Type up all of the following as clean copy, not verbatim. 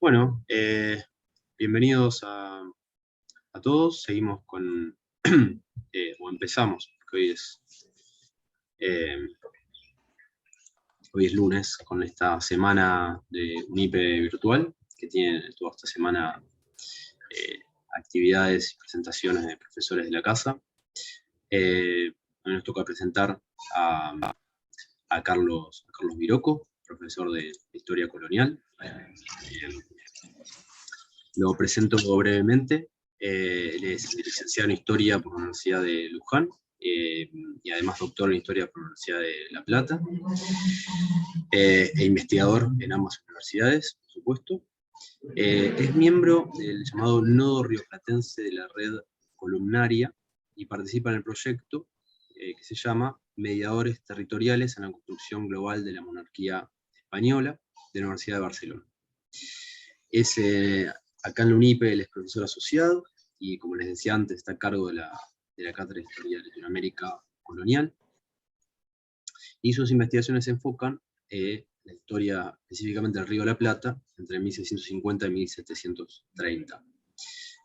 Bueno, bienvenidos a todos. Seguimos con, o empezamos, porque eh, hoy es lunes, con esta semana de UNIPE virtual, que tiene toda esta semana eh, actividades y presentaciones de profesores de la casa. Hoy nos toca presentar a Carlos Viroco, profesor de Historia Colonial. Lo presento brevemente. Él es licenciado en Historia por la Universidad de Luján y además doctor en Historia por la Universidad de La Plata, e investigador en ambas universidades, por supuesto. Es miembro del llamado Nodo Rioplatense de la Red Columnaria y participa en el proyecto que se llama Mediadores Territoriales en la Construcción Global de la Monarquía Española de la Universidad de Barcelona. Acá en la UNIPE él es profesor asociado y, como les decía antes, está a cargo de la Cátedra de Historia de Latinoamérica Colonial. Y sus investigaciones se enfocan en la historia específicamente del Río de la Plata entre 1650 y 1730.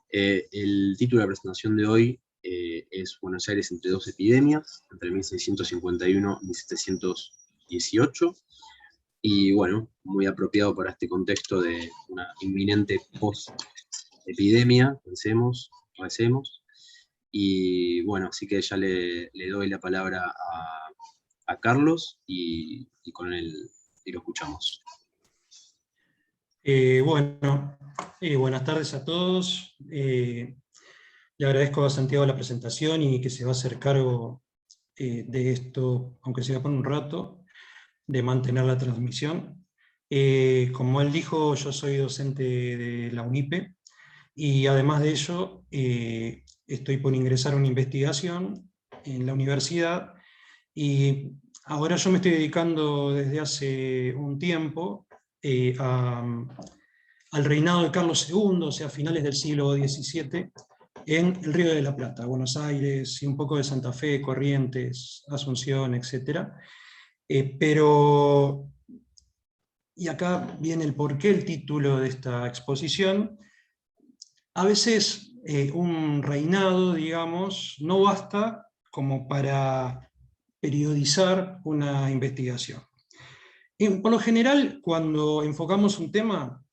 El título de la presentación de hoy es Buenos Aires entre dos epidemias, entre 1651 y 1718. Y bueno, muy apropiado para este contexto de una inminente post-epidemia, pensemos, recemos. Y bueno, así que ya le doy la palabra a Carlos y con él y lo escuchamos. Buenas tardes a todos. Le agradezco a Santiago la presentación y que se va a hacer cargo de esto, aunque sea por un rato, de mantener la transmisión. Como él dijo, yo soy docente de la UNIPE y además de ello estoy por ingresar a una investigación en la universidad y ahora yo me estoy dedicando desde hace un tiempo al reinado de Carlos II, o sea, a finales del siglo XVII, en el Río de la Plata, Buenos Aires y un poco de Santa Fe, Corrientes, Asunción, etc. Y acá viene el porqué, el título de esta exposición. A veces un reinado, digamos, no basta como para periodizar una investigación. Por lo general, cuando enfocamos un tema,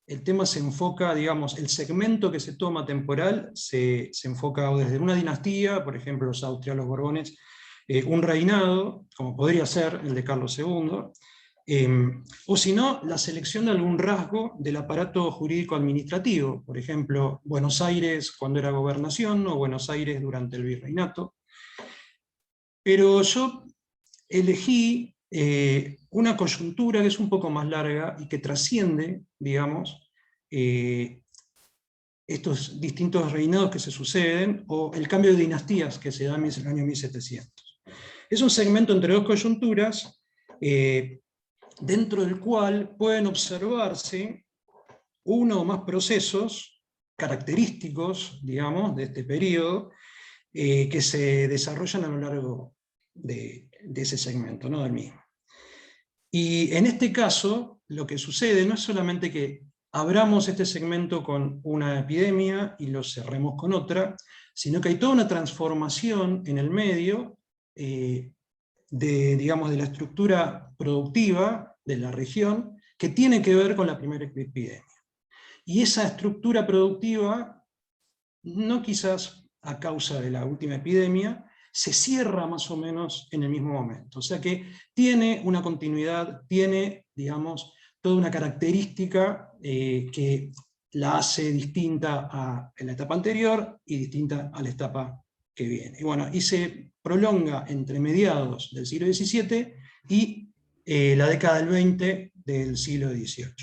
el tema se enfoca, digamos, el segmento que se toma temporal se enfoca desde una dinastía, por ejemplo los Austrias, los Borbones, un reinado, como podría ser el de Carlos II, o si no, la selección de algún rasgo del aparato jurídico-administrativo, por ejemplo, Buenos Aires cuando era gobernación o Buenos Aires durante el virreinato. Pero yo elegí una coyuntura que es un poco más larga y que trasciende, digamos, estos distintos reinados que se suceden, o el cambio de dinastías que se da en el año 1700. Es un segmento entre dos coyunturas, dentro del cual pueden observarse uno o más procesos característicos, digamos, de este periodo, que se desarrollan a lo largo de ese segmento, ¿no? Del mismo. Y en este caso, lo que sucede no es solamente que abramos este segmento con una epidemia y lo cerremos con otra, sino que hay toda una transformación en el medio digamos, de la estructura productiva de la región que tiene que ver con la primera epidemia. Y esa estructura productiva, no quizás a causa de la última epidemia, se cierra más o menos en el mismo momento. O sea que tiene una continuidad, tiene, digamos, toda una característica que la hace distinta a la etapa anterior y distinta a la etapa que viene. Y bueno, y se prolonga entre mediados del siglo XVII y la década del 20 del siglo XVIII.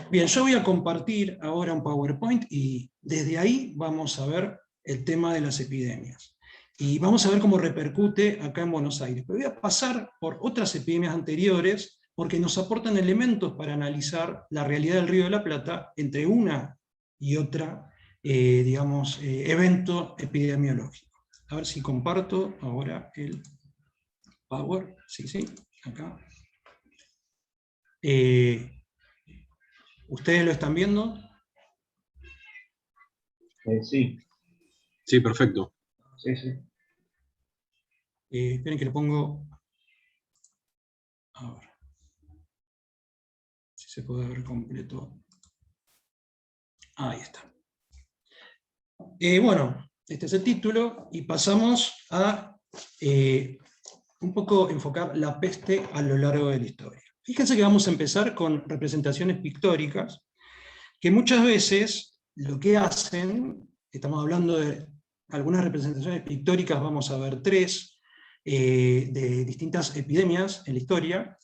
Bien, yo voy a compartir ahora un PowerPoint y desde ahí vamos a ver el tema de las epidemias. Y vamos a ver cómo repercute acá en Buenos Aires. Pero voy a pasar por otras epidemias anteriores porque nos aportan elementos para analizar la realidad del Río de la Plata entre una y otra, digamos, evento epidemiológico. A ver si comparto ahora el Power. Sí, acá. ¿Ustedes lo están viendo? Sí. Sí, perfecto. Sí, sí. Esperen que lo pongo. A ver. Si se puede ver completo. Ahí está. Bueno, este es el título y pasamos a un poco enfocar la peste a lo largo de la historia. Fíjense que vamos a empezar con representaciones pictóricas, que muchas veces lo que hacen, estamos hablando de algunas representaciones pictóricas, vamos a ver 3, de distintas epidemias en la historia,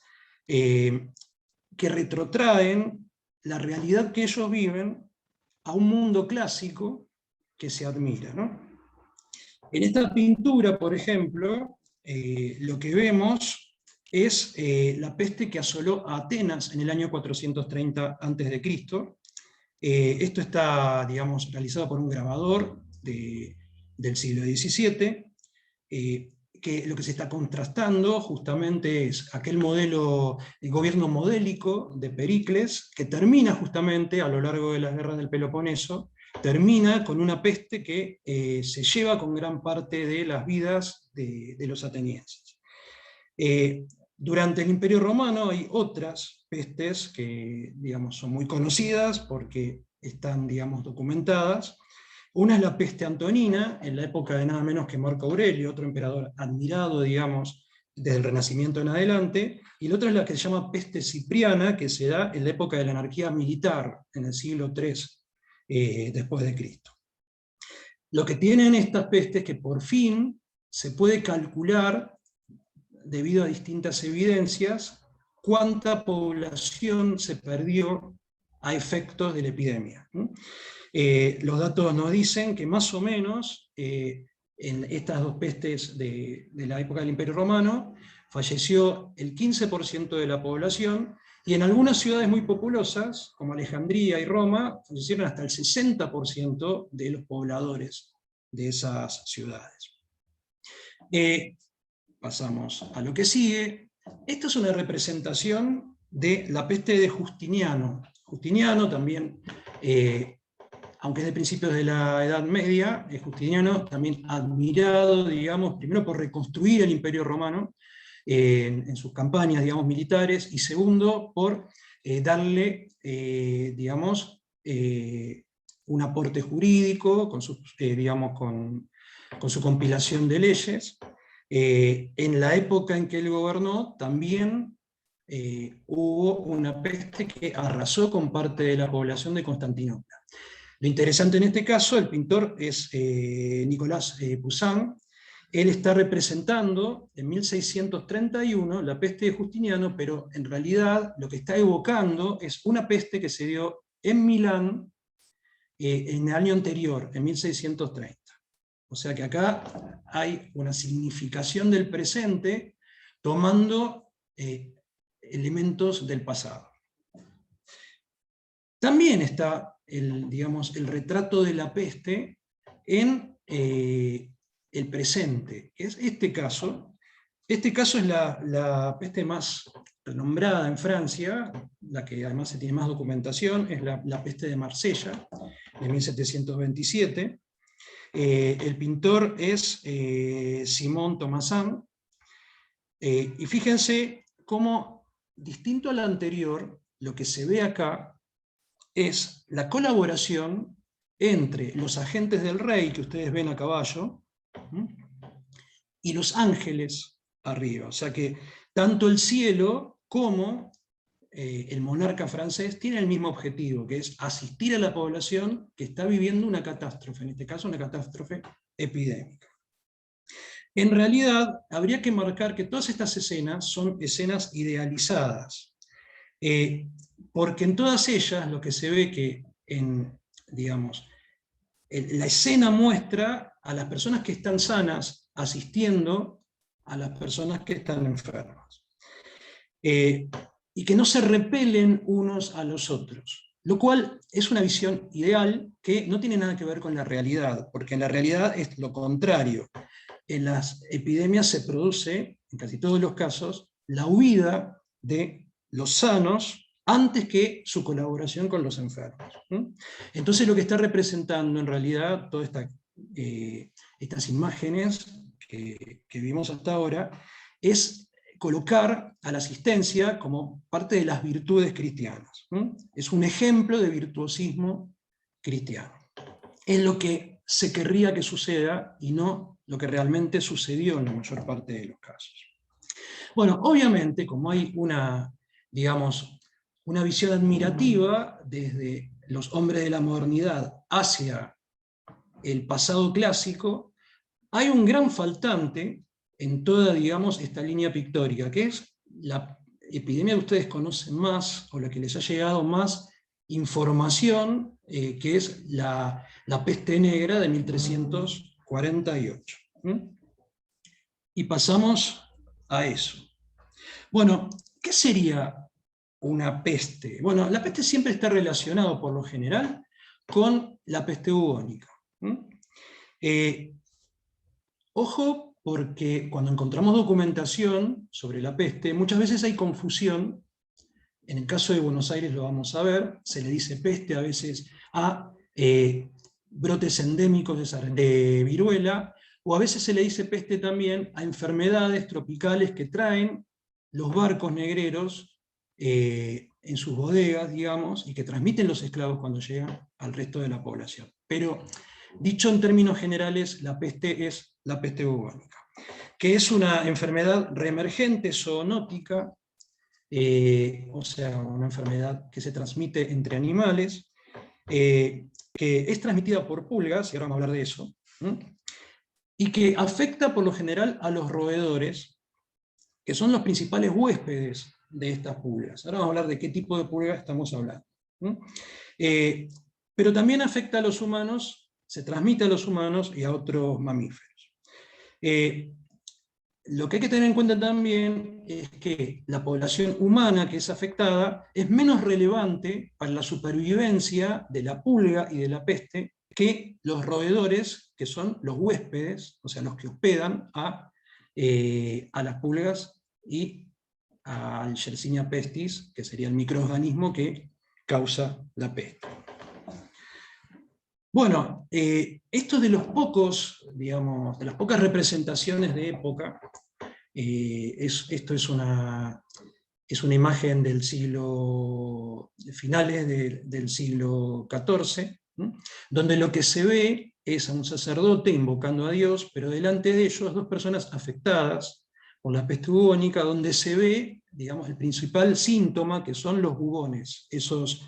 que retrotraen la realidad que ellos viven a un mundo clásico que se admira, ¿no? En esta pintura, por ejemplo, lo que vemos es la peste que asoló a Atenas en el año 430 a.C. Esto está, digamos, realizado por un grabador del siglo XVII, que lo que se está contrastando justamente es aquel modelo de gobierno modélico de Pericles, que termina justamente a lo largo de las guerras del Peloponeso, termina con una peste que se lleva con gran parte de las vidas de los atenienses. Durante el Imperio Romano hay otras pestes que, digamos, son muy conocidas porque están, digamos, documentadas. Una es la peste antonina, en la época de nada menos que Marco Aurelio, otro emperador admirado, digamos, desde el Renacimiento en adelante, y la otra es la que se llama peste cipriana, que se da en la época de la anarquía militar, en el siglo III después de Cristo. Lo que tienen estas pestes es que por fin se puede calcular, debido a distintas evidencias, cuánta población se perdió a efectos de la epidemia. Los datos nos dicen que más o menos en estas dos pestes de la época del Imperio Romano falleció el 15% de la población, y en algunas ciudades muy populosas, como Alejandría y Roma, fallecieron hasta el 60% de los pobladores de esas ciudades. Pasamos a lo que sigue. Esta es una representación de la peste de Justiniano. Justiniano también, aunque es de principios de la Edad Media, Justiniano también admirado, digamos, primero por reconstruir el Imperio Romano en sus campañas, digamos, militares, y segundo, por darle, digamos, un aporte jurídico, digamos, con su compilación de leyes. En la época en que él gobernó también hubo una peste que arrasó con parte de la población de Constantinopla. Lo interesante en este caso, el pintor es Nicolas Poussin. Él está representando en 1631 la peste de Justiniano, pero en realidad lo que está evocando es una peste que se dio en Milán en el año anterior, en 1630. O sea que acá hay una significación del presente tomando elementos del pasado. También está digamos, el retrato de la peste en el presente, que es este caso. Este caso es la peste más renombrada en Francia, la que además se tiene más documentación, es la peste de Marsella, de 1727. El pintor es Simon Thomasin, y fíjense cómo, distinto al anterior, lo que se ve acá es la colaboración entre los agentes del rey, que ustedes ven a caballo, y los ángeles arriba. O sea que tanto el cielo como el monarca francés tienen el mismo objetivo, que es asistir a la población que está viviendo una catástrofe, en este caso una catástrofe epidémica. En realidad, habría que marcar que todas estas escenas son escenas idealizadas, porque en todas ellas lo que se ve que, digamos, la escena muestra a las personas que están sanas asistiendo a las personas que están enfermas. Y que no se repelen unos a los otros, lo cual es una visión ideal que no tiene nada que ver con la realidad, porque en la realidad es lo contrario. En las epidemias se produce, en casi todos los casos, la huida de los sanos antes que su colaboración con los enfermos. Entonces lo que está representando en realidad todas estas imágenes que vimos hasta ahora es colocar a la asistencia como parte de las virtudes cristianas. Es un ejemplo de virtuosismo cristiano. Es lo que se querría que suceda y no lo que realmente sucedió en la mayor parte de los casos. Bueno, obviamente, como hay una visión admirativa desde los hombres de la modernidad hacia el pasado clásico, hay un gran faltante en toda, esta línea pictórica, que es la epidemia que ustedes conocen más, o la que les ha llegado más información, que es la peste negra de 1348. Y pasamos a eso. Bueno, ¿qué sería una peste? Bueno, la peste siempre está relacionada, por lo general, con la peste bubónica. Ojo, porque cuando encontramos documentación sobre la peste, muchas veces hay confusión. En el caso de Buenos Aires lo vamos a ver, se le dice peste a veces a brotes endémicos de viruela, o a veces se le dice peste también a enfermedades tropicales que traen los barcos negreros en sus bodegas, y que transmiten los esclavos cuando llegan al resto de la población. Pero, dicho en términos generales, la peste es la peste bubónica, que es una enfermedad reemergente zoonótica, o sea, una enfermedad que se transmite entre animales, que es transmitida por pulgas, y ahora vamos a hablar de eso, y que afecta por lo general a los roedores, que son los principales huéspedes de estas pulgas. Ahora vamos a hablar de qué tipo de pulga estamos hablando. Pero también afecta a los humanos, se transmite a los humanos y a otros mamíferos. Lo que hay que tener en cuenta también es que la población humana que es afectada es menos relevante para la supervivencia de la pulga y de la peste que los roedores, que son los huéspedes, o sea, los que hospedan a las pulgas y al Yersinia pestis, que sería el microorganismo que causa la peste. Bueno, esto es de los pocos, de las pocas representaciones de época. Esto es una imagen del siglo, finales del siglo XIV, donde lo que se ve es a un sacerdote invocando a Dios, pero delante de ellos dos personas afectadas por la peste bubónica, donde se ve, el principal síntoma, que son los bubones, esas,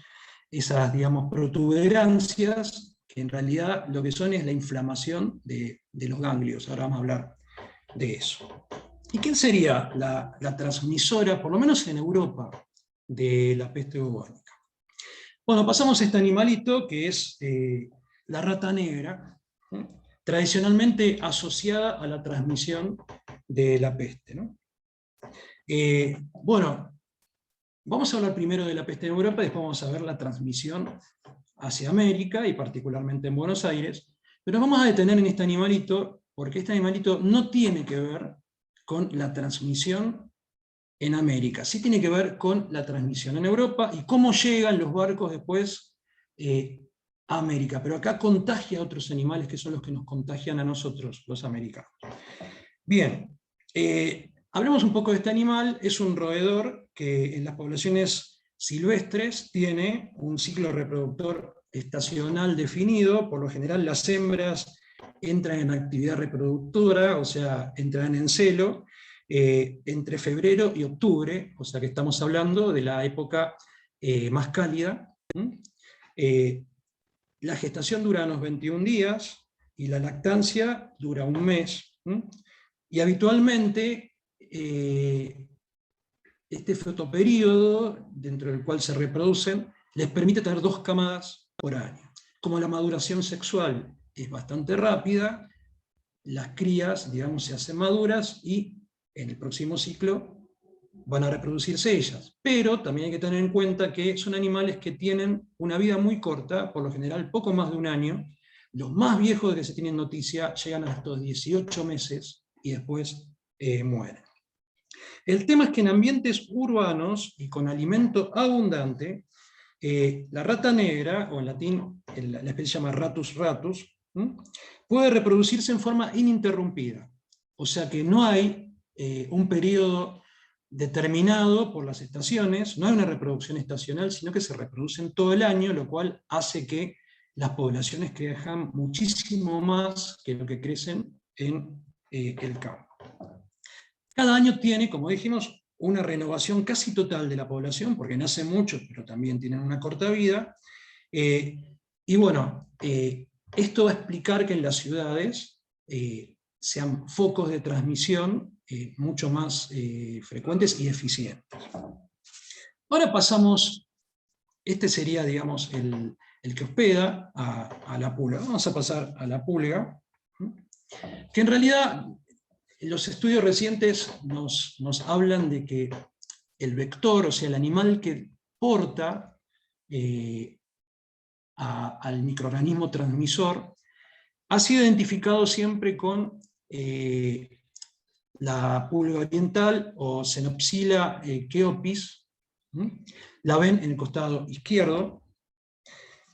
protuberancias, que en realidad lo que son es la inflamación de los ganglios. Ahora vamos a hablar de eso. ¿Y quién sería la transmisora, por lo menos en Europa, de la peste bubónica? Bueno, pasamos a este animalito, que es la rata negra, tradicionalmente asociada a la transmisión de la peste, ¿no? Bueno, vamos a hablar primero de la peste en Europa, después vamos a ver la transmisión hacia América, y particularmente en Buenos Aires, pero vamos a detener en este animalito, porque este animalito no tiene que ver con la transmisión en América, sí tiene que ver con la transmisión en Europa, y cómo llegan los barcos después a América, pero acá contagia a otros animales que son los que nos contagian a nosotros, los americanos. Bien, hablemos un poco de este animal. Es un roedor que en las poblaciones silvestres tiene un ciclo reproductor estacional definido. Por lo general las hembras entran en actividad reproductora, o sea, entran en celo, entre febrero y octubre, o sea que estamos hablando de la época más cálida. La gestación dura unos 21 días y la lactancia dura un mes. Y habitualmente este fotoperíodo, dentro del cual se reproducen, les permite tener 2 camadas por año. Como la maduración sexual es bastante rápida, las crías, se hacen maduras y en el próximo ciclo van a reproducirse ellas. Pero también hay que tener en cuenta que son animales que tienen una vida muy corta, por lo general poco más de un año. Los más viejos de que se tienen noticia llegan a estos 18 meses y después mueren. El tema es que en ambientes urbanos y con alimento abundante, la rata negra, o en latín la especie se llama Ratus ratus, puede reproducirse en forma ininterrumpida. O sea que no hay un periodo determinado por las estaciones, no hay una reproducción estacional, sino que se reproducen todo el año, lo cual hace que las poblaciones crezcan muchísimo más que lo que crecen en el campo. Cada año tiene, como dijimos, una renovación casi total de la población, porque nacen muchos, pero también tienen una corta vida. Y bueno, esto va a explicar que en las ciudades sean focos de transmisión mucho más frecuentes y eficientes. Ahora pasamos, este sería, digamos, el que hospeda a la pulga. Vamos a pasar a la pulga, que en realidad los estudios recientes nos hablan de que el vector, o sea, el animal que porta al microorganismo transmisor, ha sido identificado siempre con la pulga oriental o Xenopsila keopis. La ven en el costado izquierdo.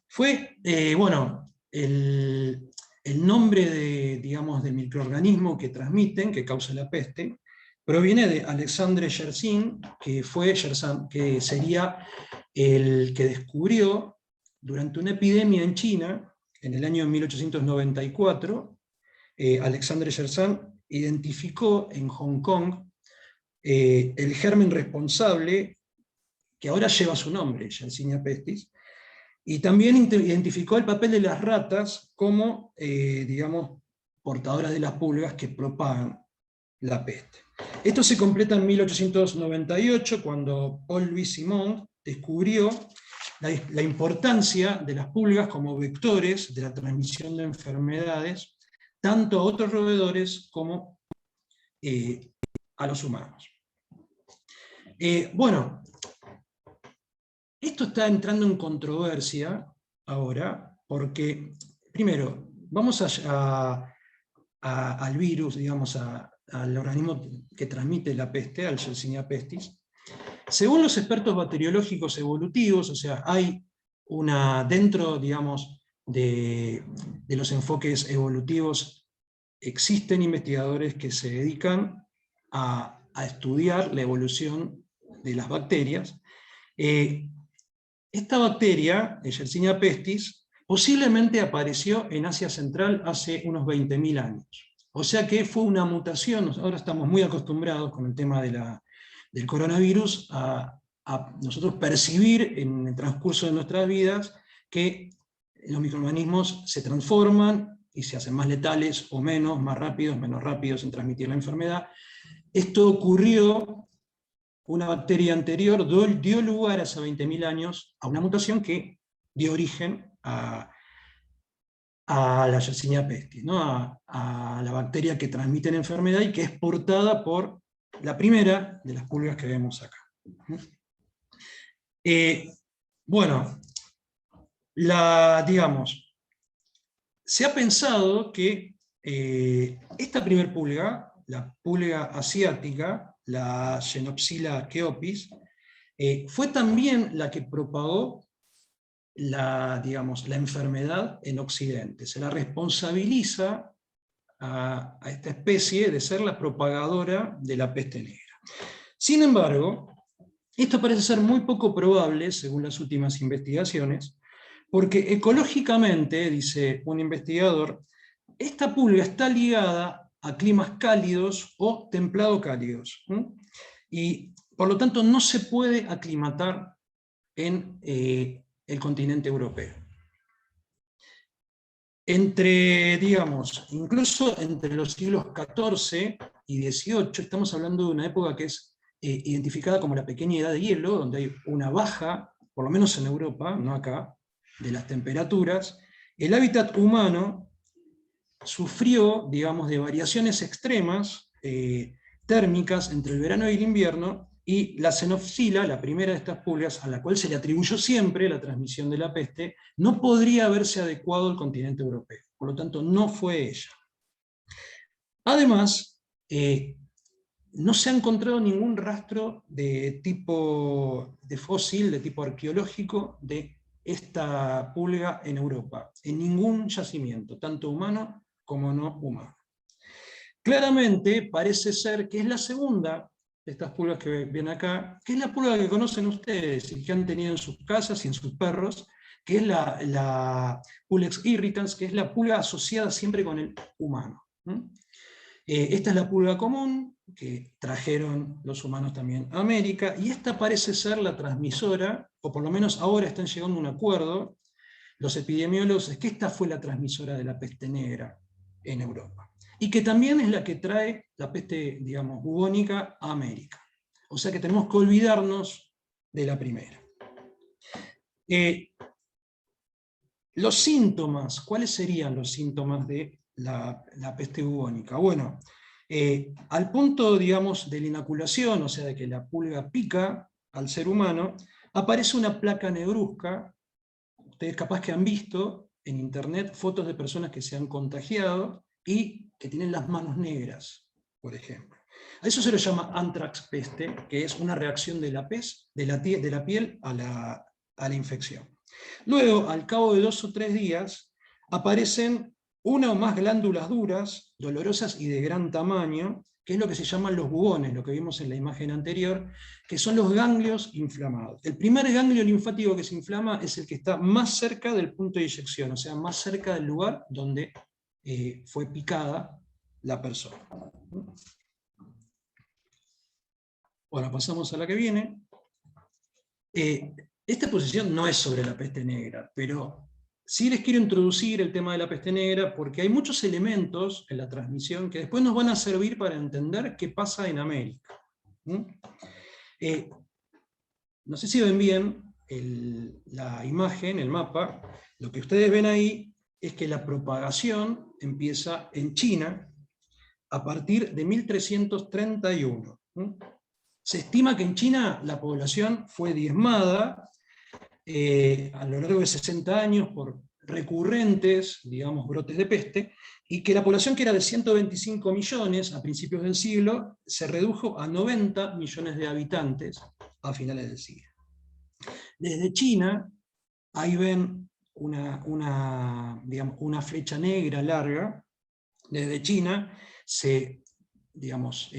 Fue, bueno, el nombre del microorganismo que transmiten, que causa la peste, proviene de Alexandre Yersin, que sería el que descubrió durante una epidemia en China, en el año 1894, Alexandre Yersin identificó en Hong Kong el germen responsable, que ahora lleva su nombre, Yersinia pestis, y también identificó el papel de las ratas como, digamos, portadoras de las pulgas que propagan la peste. Esto se completa en 1898, cuando Paul-Louis Simond descubrió la importancia de las pulgas como vectores de la transmisión de enfermedades, tanto a otros roedores como a los humanos. Bueno, esto está entrando en controversia ahora, porque, primero, vamos al virus, digamos, al organismo que transmite la peste, al Yersinia pestis. Según los expertos bacteriológicos evolutivos, o sea, hay dentro, digamos, de los enfoques evolutivos, existen investigadores que se dedican a estudiar la evolución de las bacterias. Esta bacteria, Yersinia pestis, posiblemente apareció en Asia Central hace unos 20.000 años. O sea que fue una mutación. Ahora estamos muy acostumbrados con el tema del coronavirus a nosotros percibir en el transcurso de nuestras vidas que los microorganismos se transforman y se hacen más letales o menos, más rápidos, menos rápidos en transmitir la enfermedad. Esto ocurrió. Una bacteria anterior dio lugar hace 20.000 años a una mutación que dio origen a la Yersinia pestis, ¿no? a la bacteria que transmite la enfermedad y que es portada por la primera de las pulgas que vemos acá. Bueno, digamos, se ha pensado que esta primer pulga, la pulga asiática, la Xenopsila keopis, fue también la que propagó la enfermedad en Occidente. Se la responsabiliza a esta especie de ser la propagadora de la peste negra. Sin embargo, esto parece ser muy poco probable, según las últimas investigaciones, porque ecológicamente, dice un investigador, esta pulga está ligada a climas cálidos o templado-cálidos. Y por lo tanto no se puede aclimatar en el continente europeo. Incluso entre los siglos XIV y XVIII, estamos hablando de una época que es identificada como la pequeña edad de hielo, donde hay una baja, por lo menos en Europa, no acá, de las temperaturas. El hábitat humano sufrió, de variaciones extremas térmicas entre el verano y el invierno, y la Xenopsila, la primera de estas pulgas, a la cual se le atribuyó siempre la transmisión de la peste, no podría haberse adecuado al continente europeo. Por lo tanto, no fue ella. Además, no se ha encontrado ningún rastro de tipo de fósil, de tipo arqueológico, de esta pulga en Europa, en ningún yacimiento, tanto humano como no humano. Claramente parece ser que es la segunda de estas pulgas que ven acá, que es la pulga que conocen ustedes y que han tenido en sus casas y en sus perros, que es la Pulex irritans, que es la pulga asociada siempre con el humano. Esta es la pulga común, que trajeron los humanos también a América, y esta parece ser la transmisora, o por lo menos ahora están llegando a un acuerdo, los epidemiólogos, es que esta fue la transmisora de la peste negra en Europa. Y que también es la que trae la peste, digamos, bubónica a América. O sea que tenemos que olvidarnos de la primera. Los síntomas, ¿cuáles serían los síntomas de la peste bubónica? Bueno, al punto, digamos, de la inoculación, o sea, de que la pulga pica al ser humano, aparece una placa negruzca. Ustedes capaz que han visto en internet fotos de personas que se han contagiado y que tienen las manos negras, por ejemplo. A eso se lo llama anthrax peste, que es una reacción de la piel a la infección. Luego, al cabo de 2 o 3 días, aparecen una o más glándulas duras, dolorosas y de gran tamaño, que es lo que se llaman los bubones, lo que vimos en la imagen anterior, que son los ganglios inflamados. El primer ganglio linfático que se inflama es el que está más cerca del punto de eyección, o sea, más cerca del lugar donde fue picada la persona. Ahora pasamos a la que viene. Esta exposición no es sobre la peste negra, pero sí les quiero introducir el tema de la peste negra porque hay muchos elementos en la transmisión que después nos van a servir para entender qué pasa en América. No sé si ven bien la imagen, el mapa. Lo que ustedes ven ahí es que la propagación empieza en China a partir de 1331. Se estima que en China la población fue diezmada a lo largo de 60 años por recurrentes, digamos, brotes de peste, y que la población, que era de 125 millones a principios del siglo, se redujo a 90 millones de habitantes a finales del siglo. Desde China, ahí ven digamos, una flecha negra larga. Desde China se, digamos,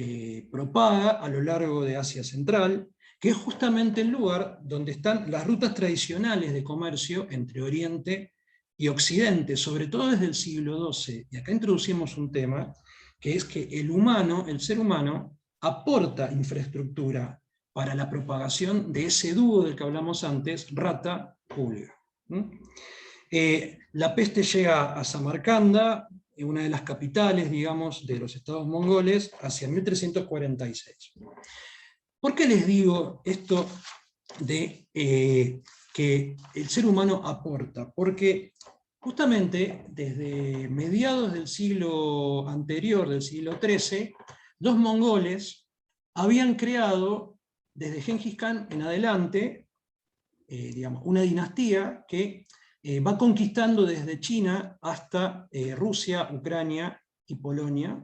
propaga a lo largo de Asia Central, que es justamente el lugar donde están las rutas tradicionales de comercio entre Oriente y Occidente, sobre todo desde el siglo XII. Y acá introducimos un tema, que es que el ser humano, aporta infraestructura para la propagación de ese dúo del que hablamos antes, rata-pulga. La peste llega a Samarcanda, una de las capitales, digamos, de los estados mongoles, hacia 1346. ¿Por qué les digo esto de que el ser humano aporta? Porque justamente desde mediados del siglo anterior, del siglo XIII, los mongoles habían creado, desde Gengis Khan en adelante, digamos, una dinastía que va conquistando desde China hasta Rusia, Ucrania y Polonia.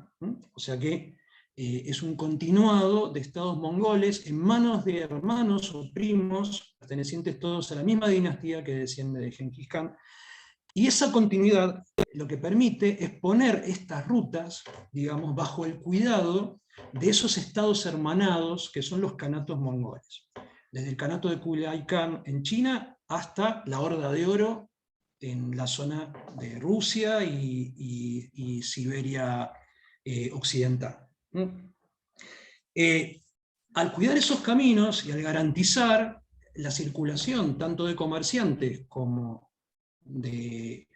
O sea que es un continuado de estados mongoles en manos de hermanos o primos, pertenecientes todos a la misma dinastía que desciende de Gengis Khan. Y esa continuidad lo que permite es poner estas rutas, digamos, bajo el cuidado de esos estados hermanados que son los kanatos mongoles. Desde el kanato de Kublai Khan en China hasta la Horda de Oro en la zona de Rusia y Siberia occidental. Al cuidar esos caminos y al garantizar la circulación tanto de comerciantes como de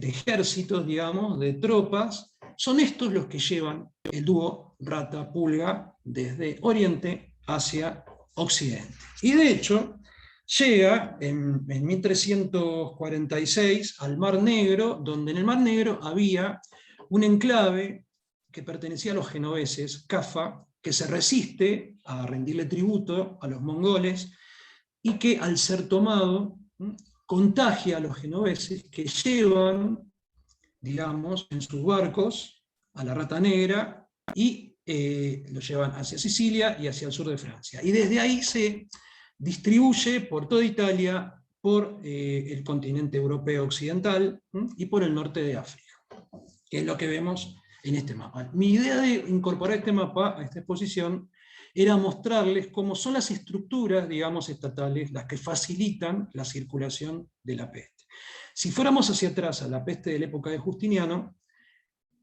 ejércitos, digamos, de tropas, son estos los que llevan el dúo rata-pulga desde Oriente hacia Occidente. Y de hecho, llega en 1346 al Mar Negro, donde en el Mar Negro había un enclave que pertenecía a los genoveses, Cafa, que se resiste a rendirle tributo a los mongoles y que al ser tomado contagia a los genoveses, que llevan, digamos, en sus barcos a la rata negra y lo llevan hacia Sicilia y hacia el sur de Francia. Y desde ahí se distribuye por toda Italia, por el continente europeo occidental y por el norte de África, que es lo que vemos en este mapa. Mi idea de incorporar este mapa a esta exposición era mostrarles cómo son las estructuras, digamos, estatales las que facilitan la circulación de la peste. Si fuéramos hacia atrás a la peste de la época de Justiniano,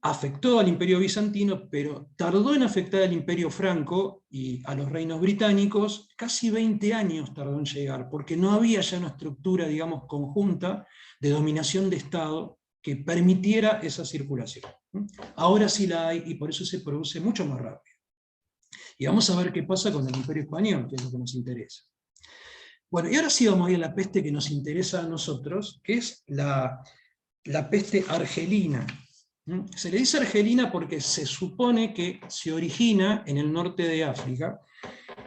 afectó al Imperio Bizantino, pero tardó en afectar al Imperio Franco y a los reinos británicos, casi 20 años tardó en llegar, porque no había ya una estructura, digamos, conjunta de dominación de Estado que permitiera esa circulación. Ahora sí la hay, y por eso se produce mucho más rápido. Y vamos a ver qué pasa con el Imperio Español, que es lo que nos interesa. Bueno, y ahora sí vamos a ir a la peste que nos interesa a nosotros, que es la peste argelina. Se le dice argelina porque se supone que se origina en el norte de África,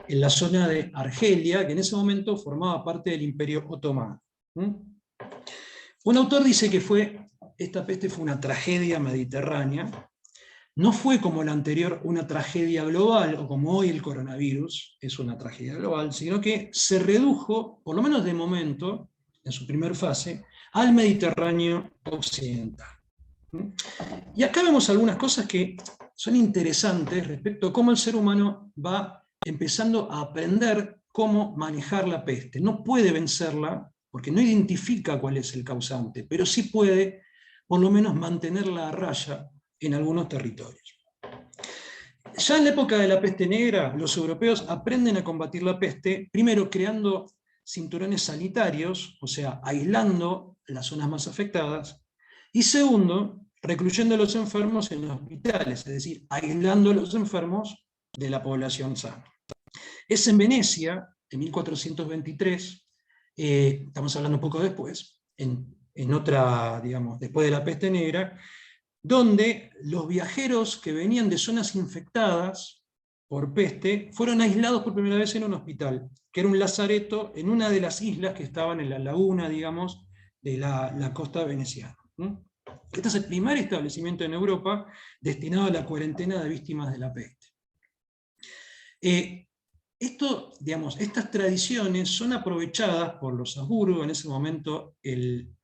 en la zona de Argelia, que en ese momento formaba parte del Imperio Otomano. Un autor dice que esta peste fue una tragedia mediterránea. No fue como la anterior una tragedia global, o como hoy el coronavirus es una tragedia global, sino que se redujo, por lo menos de momento, en su primera fase, al Mediterráneo occidental. Y acá vemos algunas cosas que son interesantes respecto a cómo el ser humano va empezando a aprender cómo manejar la peste. No puede vencerla, porque no identifica cuál es el causante, pero sí puede, por lo menos, mantenerla a raya en algunos territorios. Ya en la época de la peste negra, los europeos aprenden a combatir la peste, primero creando cinturones sanitarios, o sea, aislando las zonas más afectadas, y segundo, recluyendo a los enfermos en hospitales, es decir, aislando a los enfermos de la población sana. Es en Venecia, en 1423, estamos hablando un poco después, en otra, digamos, después de la peste negra, donde los viajeros que venían de zonas infectadas por peste fueron aislados por primera vez en un hospital, que era un lazareto en una de las islas que estaban en la laguna, digamos, de la costa veneciana. Este es el primer establecimiento en Europa destinado a la cuarentena de víctimas de la peste. Estas tradiciones son aprovechadas por los Habsburgo en ese momento, en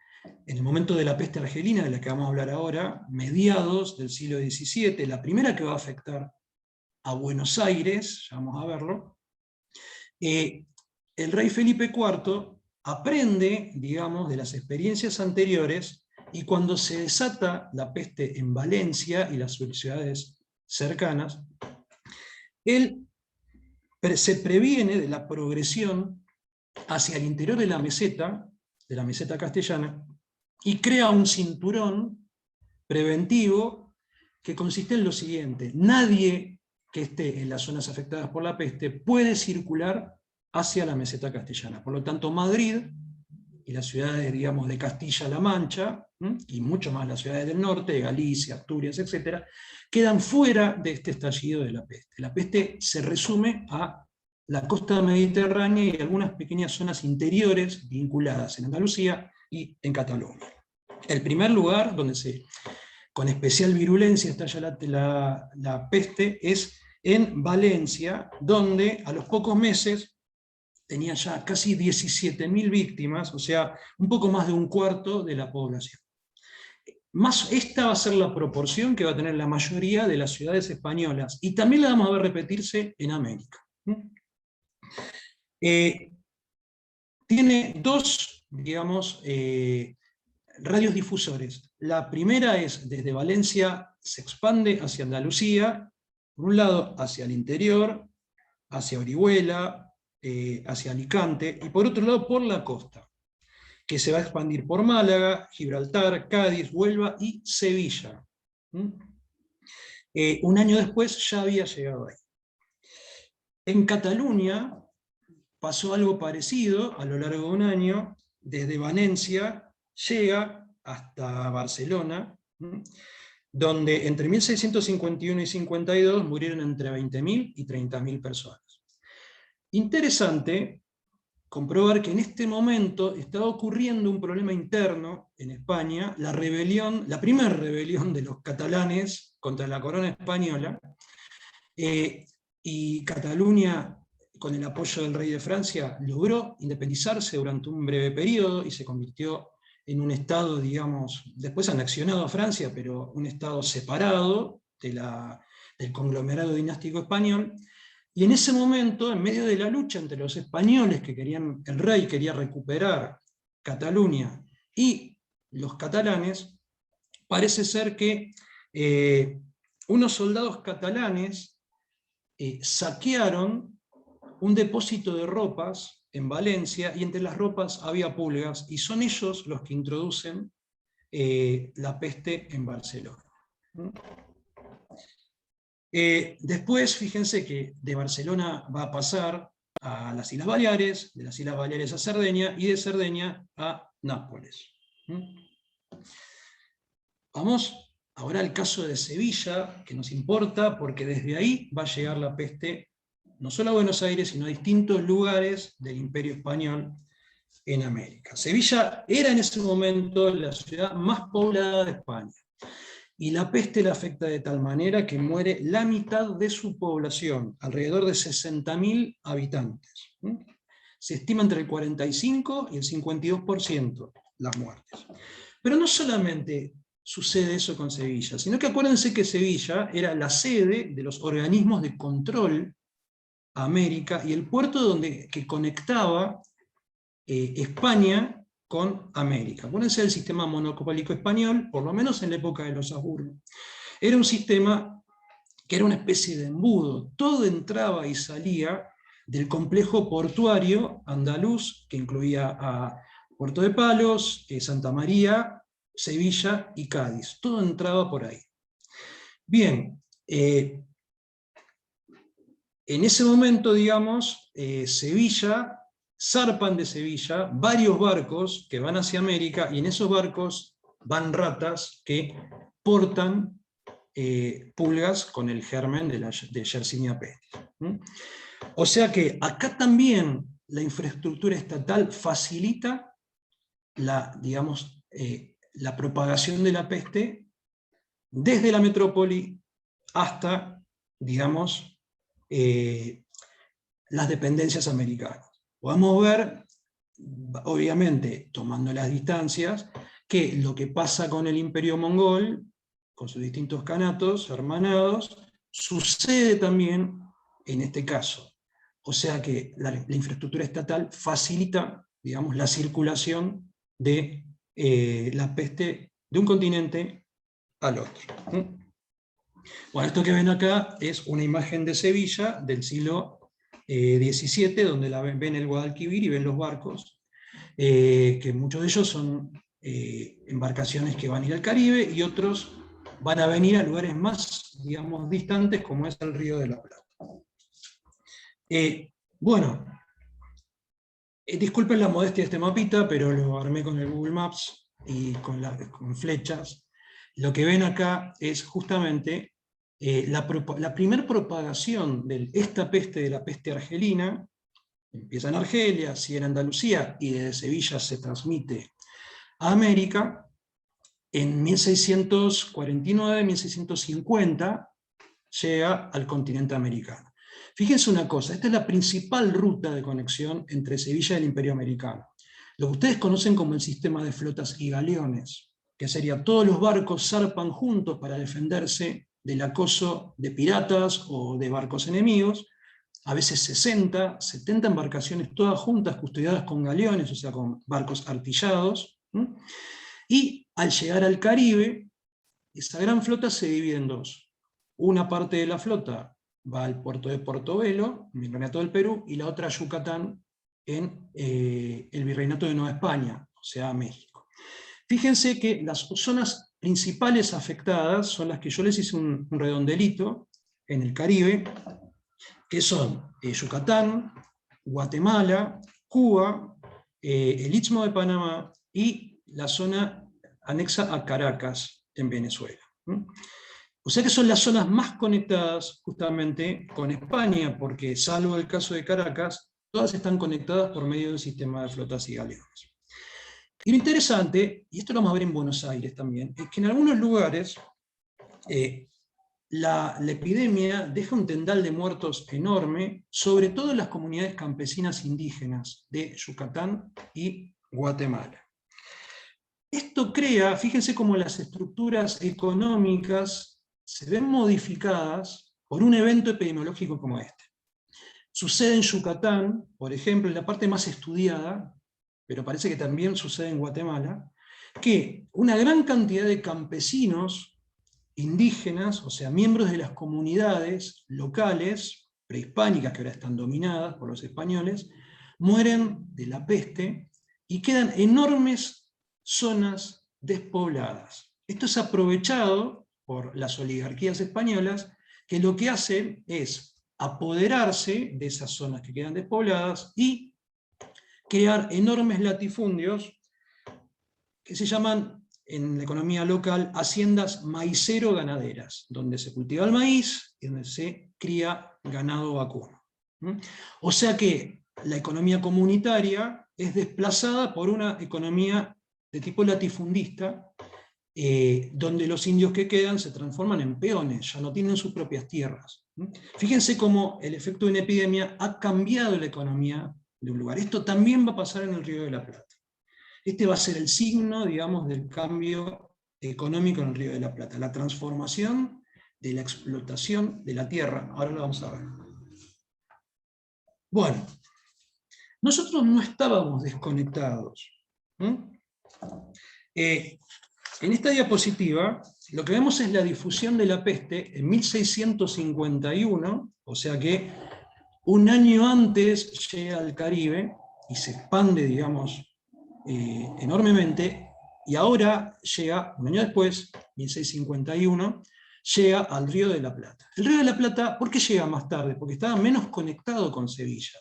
el momento de la peste argelina, de la que vamos a hablar ahora, mediados del siglo XVII, la primera que va a afectar a Buenos Aires, ya vamos a verlo. El rey Felipe IV aprende, digamos, de las experiencias anteriores, y cuando se desata la peste en Valencia y las ciudades cercanas, él se previene de la progresión hacia el interior de la meseta castellana, y crea un cinturón preventivo que consiste en lo siguiente: nadie que esté en las zonas afectadas por la peste puede circular hacia la meseta castellana. Por lo tanto, Madrid y las ciudades, digamos, de Castilla-La Mancha, y mucho más las ciudades del norte, de Galicia, Asturias, etc., quedan fuera de este estallido de la peste. La peste se resume a la costa mediterránea y algunas pequeñas zonas interiores vinculadas en Andalucía y en Cataluña. El primer lugar donde con especial virulencia estalla la peste es en Valencia, donde a los pocos meses tenía ya casi 17.000 víctimas, o sea, un poco más de un cuarto de la población. Esta va a ser la proporción que va a tener la mayoría de las ciudades españolas, y también la vamos a ver repetirse en América. Tiene dos, digamos, radiodifusores. La primera es desde Valencia, se expande hacia Andalucía, por un lado hacia el interior, hacia Orihuela, hacia Alicante, y por otro lado por la costa, que se va a expandir por Málaga, Gibraltar, Cádiz, Huelva y Sevilla. Un año después ya había llegado ahí. En Cataluña pasó algo parecido a lo largo de un año. Desde Valencia llega hasta Barcelona, donde entre 1651 y 52 murieron entre 20.000 y 30.000 personas. Interesante comprobar que en este momento estaba ocurriendo un problema interno en España, la primera rebelión de los catalanes contra la corona española, Y Cataluña, con el apoyo del rey de Francia, logró independizarse durante un breve periodo y se convirtió en un estado, digamos, después anexionado a Francia, pero un estado separado del conglomerado dinástico español. Y en ese momento, en medio de la lucha entre los españoles que querían, el rey quería recuperar Cataluña y los catalanes, parece ser que unos soldados catalanes saquearon un depósito de ropas en Valencia, y entre las ropas había pulgas, y son ellos los que introducen la peste en Barcelona. Después, fíjense que de Barcelona va a pasar a las Islas Baleares, de las Islas Baleares a Cerdeña, y de Cerdeña a Nápoles. Vamos ahora al caso de Sevilla, que nos importa, porque desde ahí va a llegar la peste no solo a Buenos Aires, sino a distintos lugares del Imperio Español en América. Sevilla era en ese momento la ciudad más poblada de España, y la peste la afecta de tal manera que muere la mitad de su población, alrededor de 60.000 habitantes. Se estima entre el 45 y el 52% las muertes. Pero no solamente sucede eso con Sevilla, sino que acuérdense que Sevilla era la sede de los organismos de control a América y el puerto que conectaba España con América. Acuérdense del sistema monopólico español, por lo menos en la época de los Habsburgo. Era un sistema que era una especie de embudo, todo entraba y salía del complejo portuario andaluz, que incluía a Puerto de Palos, Santa María, Sevilla y Cádiz. Todo entraba por ahí. Bien, en ese momento, digamos, Sevilla, zarpan de Sevilla varios barcos que van hacia América, y en esos barcos van ratas que portan pulgas con el germen de Yersinia pestis. O sea que acá también la infraestructura estatal facilita digamos, la propagación de la peste desde la metrópoli hasta, digamos, las dependencias americanas. Podemos ver, obviamente, tomando las distancias, que lo que pasa con el Imperio Mongol, con sus distintos khanatos hermanados, sucede también en este caso. O sea que la infraestructura estatal facilita, digamos, la circulación de la peste de un continente al otro. Bueno, esto que ven acá es una imagen de Sevilla del siglo XVII, donde ven el Guadalquivir y ven los barcos, que muchos de ellos son embarcaciones que van a ir al Caribe, y otros van a venir a lugares más, digamos, distantes, como es el Río de la Plata. Bueno, disculpen la modestia de este mapita, pero lo armé con el Google Maps y con flechas. Lo que ven acá es justamente la primer propagación de esta peste, de la peste argelina. Empieza en Argelia, sigue en Andalucía, y desde Sevilla se transmite a América. En 1649-1650 llega al continente americano. Fíjense una cosa, esta es la principal ruta de conexión entre Sevilla y el Imperio Americano. Lo que ustedes conocen como el sistema de flotas y galeones, que sería todos los barcos zarpan juntos para defenderse del acoso de piratas o de barcos enemigos, a veces 60, 70 embarcaciones todas juntas, custodiadas con galeones, o sea, con barcos artillados. Y al llegar al Caribe, esa gran flota se divide en dos. Una parte de la flota va al puerto de Portobelo, en el Virreinato del Perú, y la otra a Yucatán, en el Virreinato de Nueva España, o sea, México. Fíjense que las zonas principales afectadas son las que yo les hice un redondelito en el Caribe, que son Yucatán, Guatemala, Cuba, el Istmo de Panamá y la zona anexa a Caracas, en Venezuela. O sea que son las zonas más conectadas justamente con España, porque salvo el caso de Caracas, todas están conectadas por medio del sistema de flotas y galeones. Y lo interesante, y esto lo vamos a ver en Buenos Aires también, es que en algunos lugares la epidemia deja un tendal de muertos enorme, sobre todo en las comunidades campesinas indígenas de Yucatán y Guatemala. Esto crea, fíjense cómo las estructuras económicas se ven modificadas por un evento epidemiológico como este. Sucede en Yucatán, por ejemplo, en la parte más estudiada, pero parece que también sucede en Guatemala, que una gran cantidad de campesinos indígenas, o sea, miembros de las comunidades locales, prehispánicas, que ahora están dominadas por los españoles, mueren de la peste y quedan enormes zonas despobladas. Esto es aprovechado por las oligarquías españolas, que lo que hacen es apoderarse de esas zonas que quedan despobladas y crear enormes latifundios que se llaman, en la economía local, haciendas maicero-ganaderas, donde se cultiva el maíz y donde se cría ganado vacuno. O sea que la economía comunitaria es desplazada por una economía de tipo latifundista, donde los indios que quedan se transforman en peones, ya no tienen sus propias tierras. Fíjense cómo el efecto de una epidemia ha cambiado la economía de un lugar. Esto también va a pasar en el Río de la Plata. Este va a ser el signo, digamos, del cambio económico en el Río de la Plata, la transformación de la explotación de la tierra. Ahora lo vamos a ver. Bueno, nosotros no estábamos desconectados. En esta diapositiva, lo que vemos es la difusión de la peste en 1651, o sea que un año antes llega al Caribe y se expande, digamos, enormemente, y ahora llega, un año después, 1651, llega al Río de la Plata. El Río de la Plata, ¿por qué llega más tarde? Porque estaba menos conectado con Sevilla.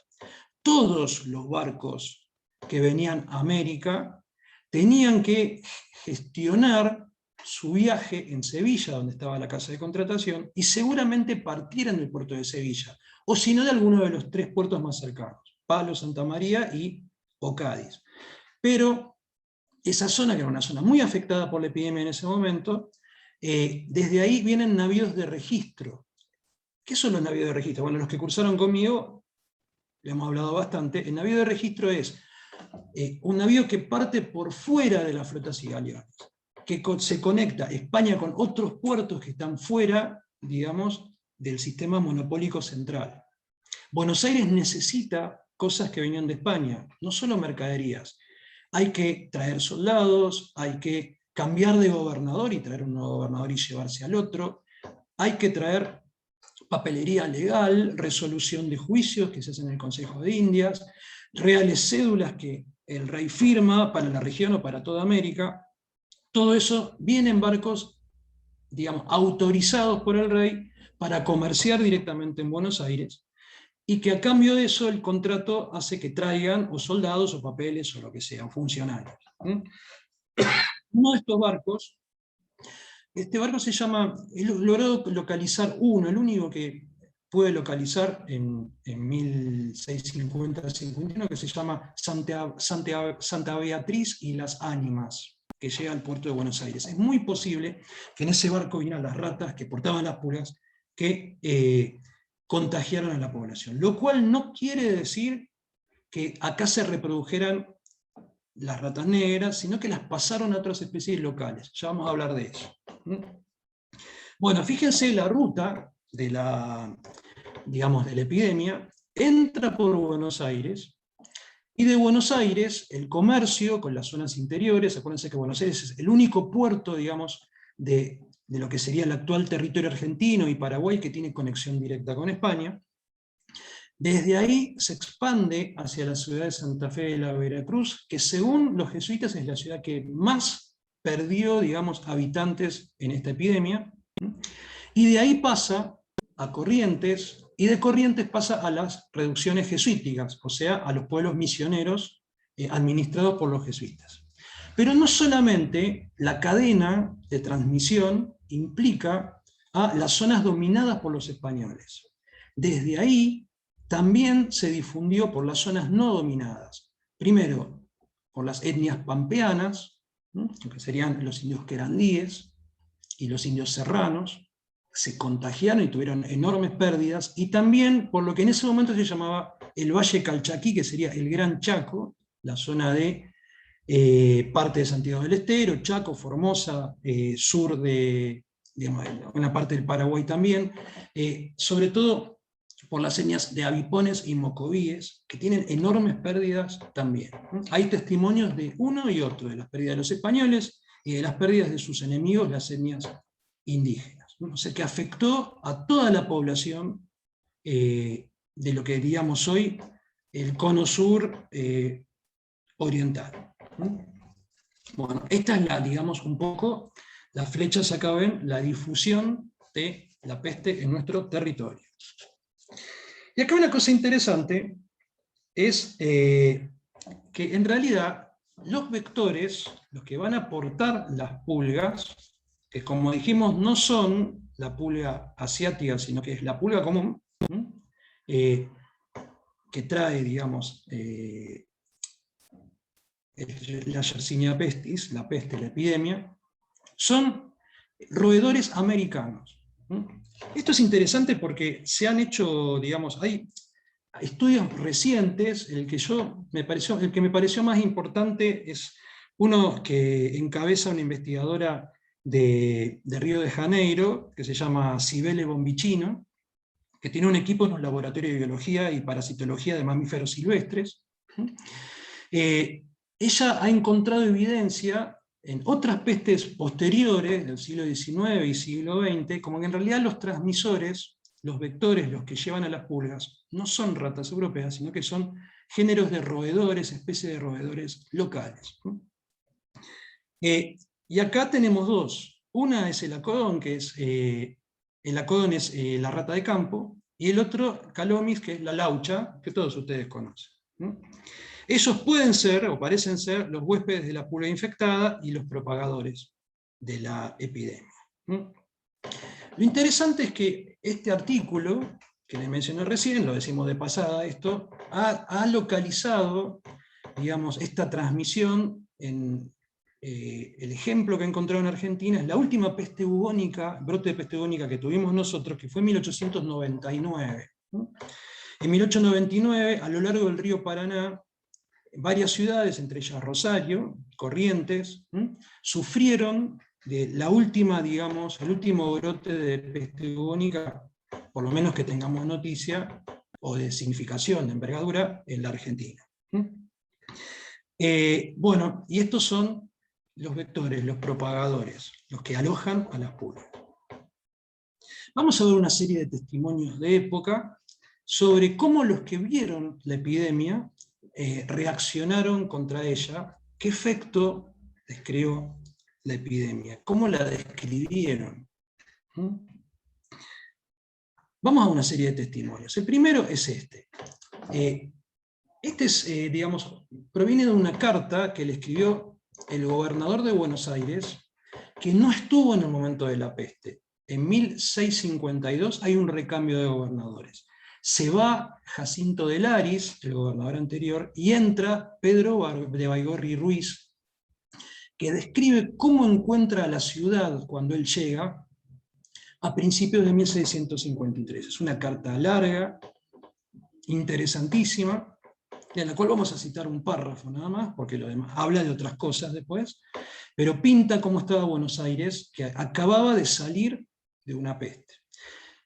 Todos los barcos que venían a América tenían que gestionar su viaje en Sevilla, donde estaba la casa de contratación, y seguramente partieran del puerto de Sevilla, o si no de alguno de los 3 puertos más cercanos, Palos, Santa María o Cádiz. Pero esa zona, que era una zona muy afectada por la epidemia en ese momento, desde ahí vienen navíos de registro. ¿Qué son los navíos de registro? Bueno, los que cursaron conmigo, le hemos hablado bastante. El navío de registro es un navío que parte por fuera de las flotas y galeones, que se conecta España con otros puertos que están fuera, digamos, del sistema monopólico central. Buenos Aires necesita cosas que venían de España, no solo mercaderías. Hay que traer soldados, hay que cambiar de gobernador y traer un nuevo gobernador y llevarse al otro. Hay que traer papelería legal, resolución de juicios que se hacen en el Consejo de Indias, reales cédulas que el rey firma para la región o para toda América. Todo eso viene en barcos, digamos, autorizados por el rey para comerciar directamente en Buenos Aires, y que a cambio de eso el contrato hace que traigan o soldados o papeles o lo que sea, funcionarios. Uno de estos barcos, este barco se llama, he logrado localizar uno, el único que pude localizar en 1650-51, que se llama Santa Beatriz y las Ánimas, que llega al puerto de Buenos Aires. Es muy posible que en ese barco vinieran las ratas que portaban las pulgas, que contagiaron a la población. Lo cual no quiere decir que acá se reprodujeran las ratas negras, sino que las pasaron a otras especies locales. Ya vamos a hablar de eso. Bueno, fíjense la ruta de la, digamos, de la epidemia. Entra por Buenos Aires, y de Buenos Aires el comercio con las zonas interiores. Acuérdense que Buenos Aires es el único puerto, digamos, de lo que sería el actual territorio argentino y Paraguay, que tiene conexión directa con España. Desde ahí se expande hacia la ciudad de Santa Fe de la Veracruz, que según los jesuitas es la ciudad que más perdió, digamos, habitantes en esta epidemia, y de ahí pasa a Corrientes, y de Corrientes pasa a las reducciones jesuíticas, o sea, a los pueblos misioneros administrados por los jesuitas. Pero no solamente la cadena de transmisión implica a las zonas dominadas por los españoles. Desde ahí también se difundió por las zonas no dominadas. Primero, por las etnias pampeanas, que serían los indios querandíes y los indios serranos. se contagiaron y tuvieron enormes pérdidas, y también por lo que en ese momento se llamaba el Valle Calchaquí, que sería el Gran Chaco, la zona de parte de Santiago del Estero, Chaco, Formosa, sur de, digamos, una parte del Paraguay también, sobre todo por las señas de avipones y mocovíes, que tienen enormes pérdidas también. Hay testimonios de uno y otro, de las pérdidas de los españoles y de las pérdidas de sus enemigos, las etnias indígenas. O sea, que afectó a toda la población de lo que diríamos hoy el cono sur oriental. Bueno, esta es la, digamos, un poco, las flechas acá ven la difusión de la peste en nuestro territorio. Y acá una cosa interesante es que en realidad los vectores, los que van a aportar las pulgas, que como dijimos no son la pulga asiática, sino que es la pulga común, que trae, digamos, la Yersinia pestis, la peste, la epidemia, son roedores americanos. Esto es interesante porque se han hecho, digamos, hay estudios recientes, el que me pareció más importante es uno que encabeza una investigadora de Río de Janeiro, que se llama Cibele Bombicino, que tiene un equipo en un laboratorio de biología y parasitología de mamíferos silvestres. Ella ha encontrado evidencia en otras pestes posteriores del siglo XIX y siglo XX, como que en realidad los transmisores, los vectores, los que llevan a las pulgas, no son ratas europeas, sino que son géneros de roedores, especies de roedores locales. Y acá tenemos dos. Una es el acodón, que es, el acodón es la rata de campo, y el otro, Calomis, que es la laucha, que todos ustedes conocen. Ellos pueden ser, o parecen ser, los huéspedes de la pulga infectada y los propagadores de la epidemia. Lo interesante es que este artículo, que les mencioné recién, lo decimos de pasada esto, ha localizado, digamos, esta transmisión en el ejemplo que he encontrado en Argentina, es la última peste bubónica, brote de peste bubónica que tuvimos nosotros, que fue en 1899. En 1899, a lo largo del río Paraná, varias ciudades, entre ellas Rosario, Corrientes, sufrieron de la última, digamos, el último brote de peste bubónica, por lo menos que tengamos noticia, o de significación, de envergadura, en la Argentina. Bueno, y estos son los vectores, los propagadores, los que alojan a las pulgas. Vamos a ver una serie de testimonios de época sobre cómo los que vieron la epidemia reaccionaron contra ella, qué efecto les creó la epidemia, cómo la describieron. Vamos a una serie de testimonios. El primero es este. Este es, digamos, proviene de una carta que le escribió el gobernador de Buenos Aires, que no estuvo en el momento de la peste. En 1652 hay un recambio de gobernadores. Se va Jacinto de Laris, el gobernador anterior, y entra Pedro de Baigorri Ruiz, que describe cómo encuentra a la ciudad cuando él llega a principios de 1653. Es una carta larga, interesantísima, de la cual vamos a citar un párrafo nada más, porque lo demás habla de otras cosas después, pero pinta cómo estaba Buenos Aires, que acababa de salir de una peste.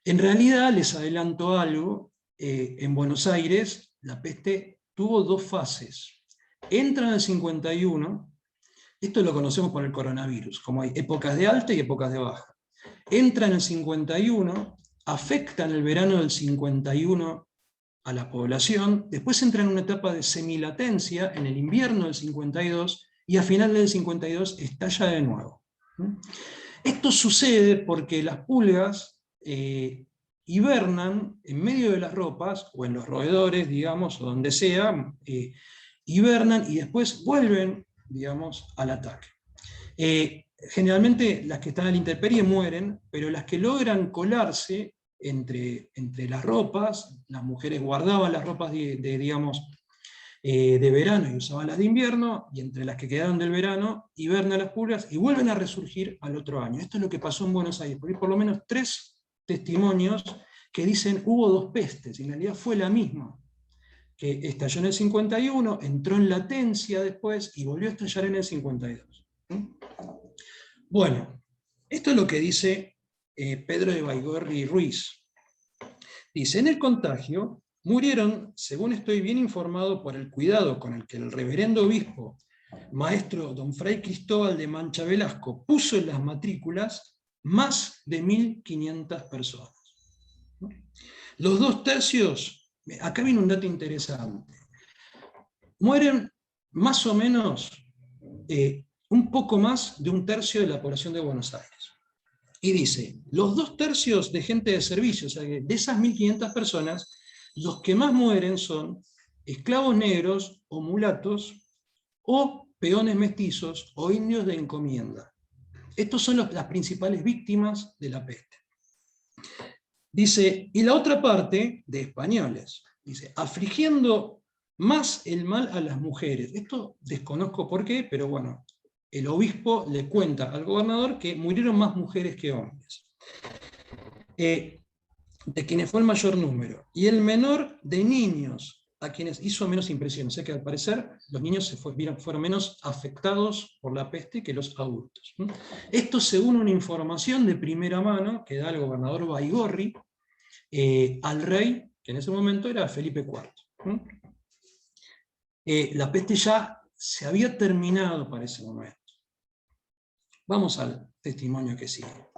En realidad, les adelanto algo, en Buenos Aires la peste tuvo dos fases. Entra en el 51, esto lo conocemos por el coronavirus, como hay épocas de alta y épocas de baja. Entra en el 51, afecta en el verano del 51 a la población, después entra en una etapa de semilatencia en el invierno del 52, y a final del 52 estalla de nuevo. Esto sucede porque las pulgas hibernan en medio de las ropas, o en los roedores, digamos, o donde sea, hibernan y después vuelven, digamos, al ataque. Generalmente las que están a la intemperie mueren, pero las que logran colarse entre las ropas, las mujeres guardaban las ropas digamos, de verano y usaban las de invierno, y entre las que quedaron del verano hibernan las pulgas y vuelven a resurgir al otro año. Esto es lo que pasó en Buenos Aires, porque hay por lo menos 3 testimonios que dicen hubo dos pestes, y en realidad fue la misma, que estalló en el 51, entró en latencia después y volvió a estallar en el 52. Bueno, esto es lo que dice Pedro de Baigorri Ruiz. Dice, en el contagio murieron, según estoy bien informado, por el cuidado con el que el reverendo obispo, maestro don Fray Cristóbal de Mancha Velasco, puso en las matrículas más de 1.500 personas. Los 2/3, acá viene un dato interesante, mueren más o menos un poco más de 1/3 de la población de Buenos Aires. Y dice, los 2/3 de gente de servicio, o sea, de esas 1.500 personas, los que más mueren son esclavos negros o mulatos, o peones mestizos, o indios de encomienda. Estos son las principales víctimas de la peste. Dice, y la otra parte, de españoles, dice, afligiendo más el mal a las mujeres. Esto desconozco por qué, pero bueno, el obispo le cuenta al gobernador que murieron más mujeres que hombres, de quienes fue el mayor número, y el menor de niños, a quienes hizo menos impresión. O sea que al parecer los niños fueron menos afectados por la peste que los adultos. Esto según una información de primera mano que da el gobernador Baigorri al rey, que en ese momento era Felipe IV. La peste ya se había terminado para ese momento. Vamos al testimonio que sigue.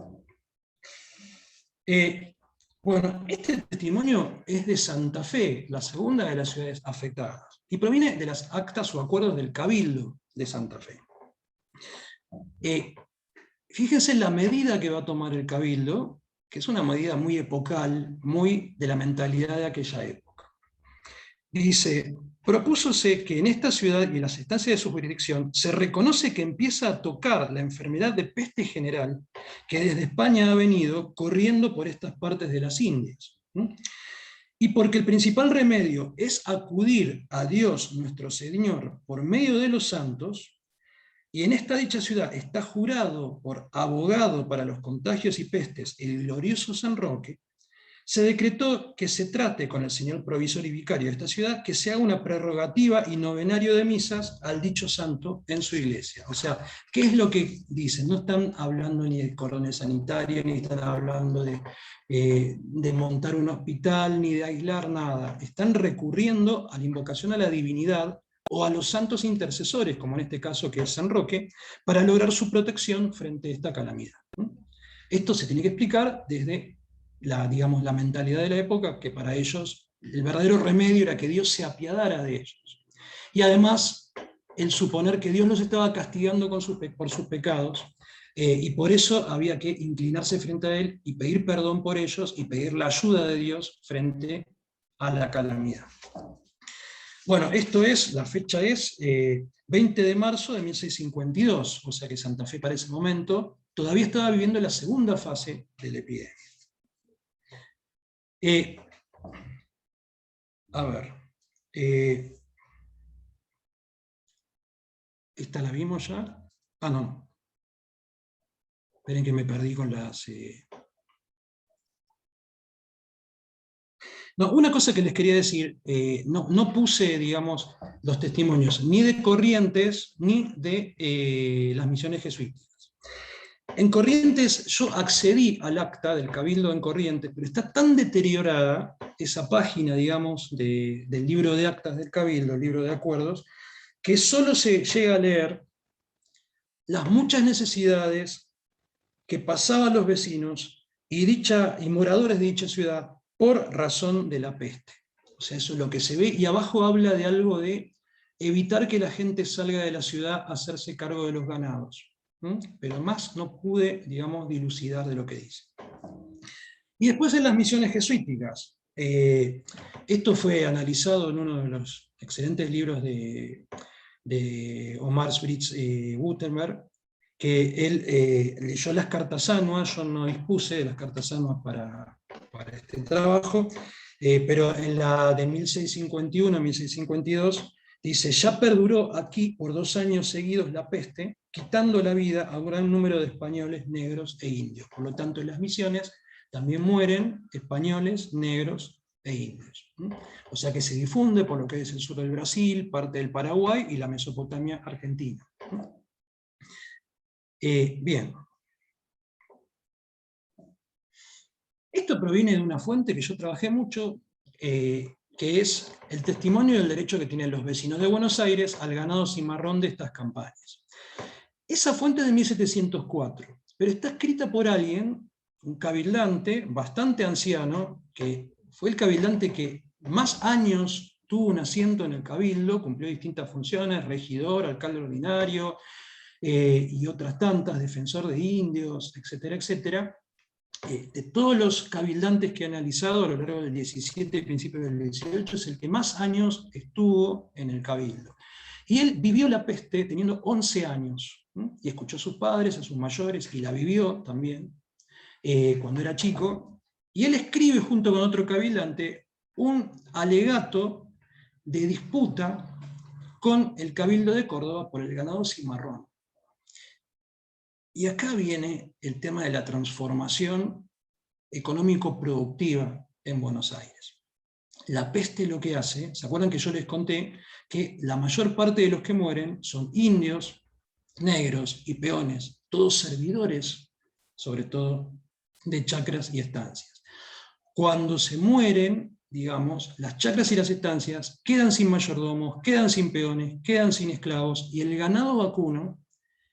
Bueno, este testimonio es de Santa Fe, la segunda de las ciudades afectadas, y proviene de las actas o acuerdos del Cabildo de Santa Fe. Fíjense la medida que va a tomar el Cabildo, que es una medida muy epocal, muy de la mentalidad de aquella época. Dice, propúsose que en esta ciudad y en las estancias de su jurisdicción se reconoce que empieza a tocar la enfermedad de peste general que desde España ha venido corriendo por estas partes de las Indias. Y porque el principal remedio es acudir a Dios nuestro Señor por medio de los santos, y en esta dicha ciudad está jurado por abogado para los contagios y pestes el glorioso San Roque, se decretó que se trate con el señor provisor y vicario de esta ciudad que se haga una prerrogativa y novenario de misas al dicho santo en su iglesia. O sea, ¿qué es lo que dicen? No están hablando ni de cordón sanitario, ni están hablando de montar un hospital, ni de aislar nada. Están recurriendo a la invocación a la divinidad o a los santos intercesores, como en este caso que es San Roque, para lograr su protección frente a esta calamidad. Esto se tiene que explicar desde la mentalidad de la época, que para ellos el verdadero remedio era que Dios se apiadara de ellos. Y además, el suponer que Dios los estaba castigando por sus pecados, y por eso había que inclinarse frente a Él y pedir perdón por ellos y pedir la ayuda de Dios frente a la calamidad. Bueno, la fecha es 20 de marzo de 1652, o sea que Santa Fe para ese momento todavía estaba viviendo la segunda fase de la epidemia. A ver, ¿esta la vimos ya? Ah, no. Esperen que me perdí con las... No, una cosa que les quería decir, no puse, digamos, los testimonios ni de Corrientes ni de las misiones jesuíticas. En Corrientes yo accedí al acta del Cabildo en Corrientes, pero está tan deteriorada esa página, digamos, del libro de actas del Cabildo, el libro de acuerdos, que solo se llega a leer las muchas necesidades que pasaban los vecinos y moradores de dicha ciudad por razón de la peste. O sea, eso es lo que se ve, y abajo habla de algo de evitar que la gente salga de la ciudad a hacerse cargo de los ganados. Pero más no pude, digamos, dilucidar de lo que dice. Y después en las misiones jesuíticas. Esto fue analizado en uno de los excelentes libros de Omar Spritz Gutenberg, que él leyó las cartas anuas. Yo no dispuse de las cartas anuas para este trabajo, pero en la de 1651 a 1652 dice, ya perduró aquí por 2 años seguidos la peste, quitando la vida a un gran número de españoles, negros e indios. Por lo tanto, en las misiones también mueren españoles, negros e indios. O sea que se difunde por lo que es el sur del Brasil, parte del Paraguay y la Mesopotamia argentina. Bien. Esto proviene de una fuente que yo trabajé mucho, que es el testimonio del derecho que tienen los vecinos de Buenos Aires al ganado cimarrón de estas campañas. Esa fuente es de 1704, pero está escrita por alguien, un cabildante bastante anciano, que fue el cabildante que más años tuvo un asiento en el cabildo, cumplió distintas funciones, regidor, alcalde ordinario, y otras tantas, defensor de indios, etcétera, etcétera. De todos los cabildantes que he analizado a lo largo del 17 y principios del 18, es el que más años estuvo en el cabildo. Y él vivió la peste teniendo 11 años, y escuchó a sus padres, a sus mayores, y la vivió también cuando era chico. Y él escribe junto con otro cabildante un alegato de disputa con el Cabildo de Córdoba por el ganado cimarrón. Y acá viene el tema de la transformación económico-productiva en Buenos Aires. La peste lo que hace, ¿se acuerdan que yo les conté que la mayor parte de los que mueren son indios, negros y peones, todos servidores, sobre todo de chacras y estancias? Cuando se mueren, digamos, las chacras y las estancias quedan sin mayordomos, quedan sin peones, quedan sin esclavos, y el ganado vacuno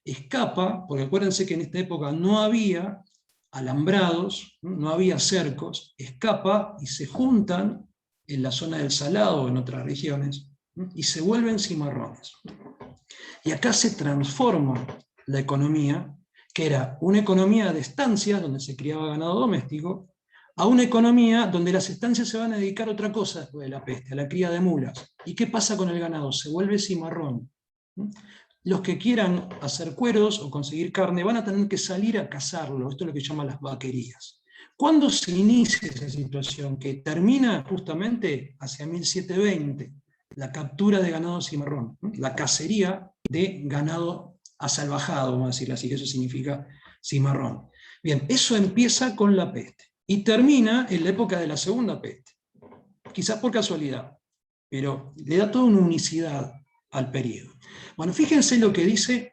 escapa, porque acuérdense que en esta época no había alambrados, no había cercos, escapa y se juntan en la zona del Salado o en otras regiones, y se vuelven cimarrones. Y acá se transforma la economía, que era una economía de estancias, donde se criaba ganado doméstico, a una economía donde las estancias se van a dedicar a otra cosa después de la peste, a la cría de mulas. ¿Y qué pasa con el ganado? Se vuelve cimarrón. Los que quieran hacer cueros o conseguir carne van a tener que salir a cazarlo. Esto es lo que llaman las vaquerías. ¿Cuándo se inicia esa situación? Que termina justamente hacia 1720, la captura de ganado cimarrón, la cacería de ganado asalvajado, vamos a decirlo así, que eso significa cimarrón. Bien, eso empieza con la peste y termina en la época de la segunda peste, quizás por casualidad, pero le da toda una unicidad al periodo. Bueno, fíjense lo que dice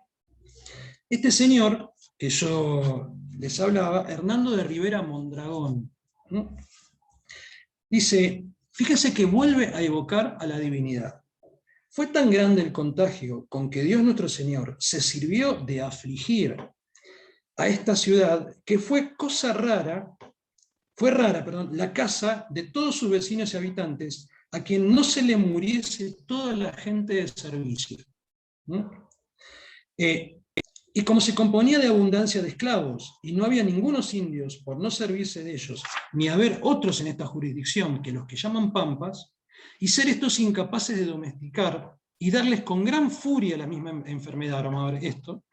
este señor que yo les hablaba, Hernando de Rivera Mondragón. Dice, fíjense que vuelve a evocar a la divinidad. Fue tan grande el contagio con que Dios nuestro Señor se sirvió de afligir a esta ciudad, que fue rara, la casa de todos sus vecinos y habitantes, a quien no se le muriese toda la gente de servicio. Y como se componía de abundancia de esclavos, y no había ningunos indios por no servirse de ellos, ni haber otros en esta jurisdicción que los que llaman pampas, y ser estos incapaces de domesticar, y darles con gran furia la misma enfermedad, vamos a ver esto,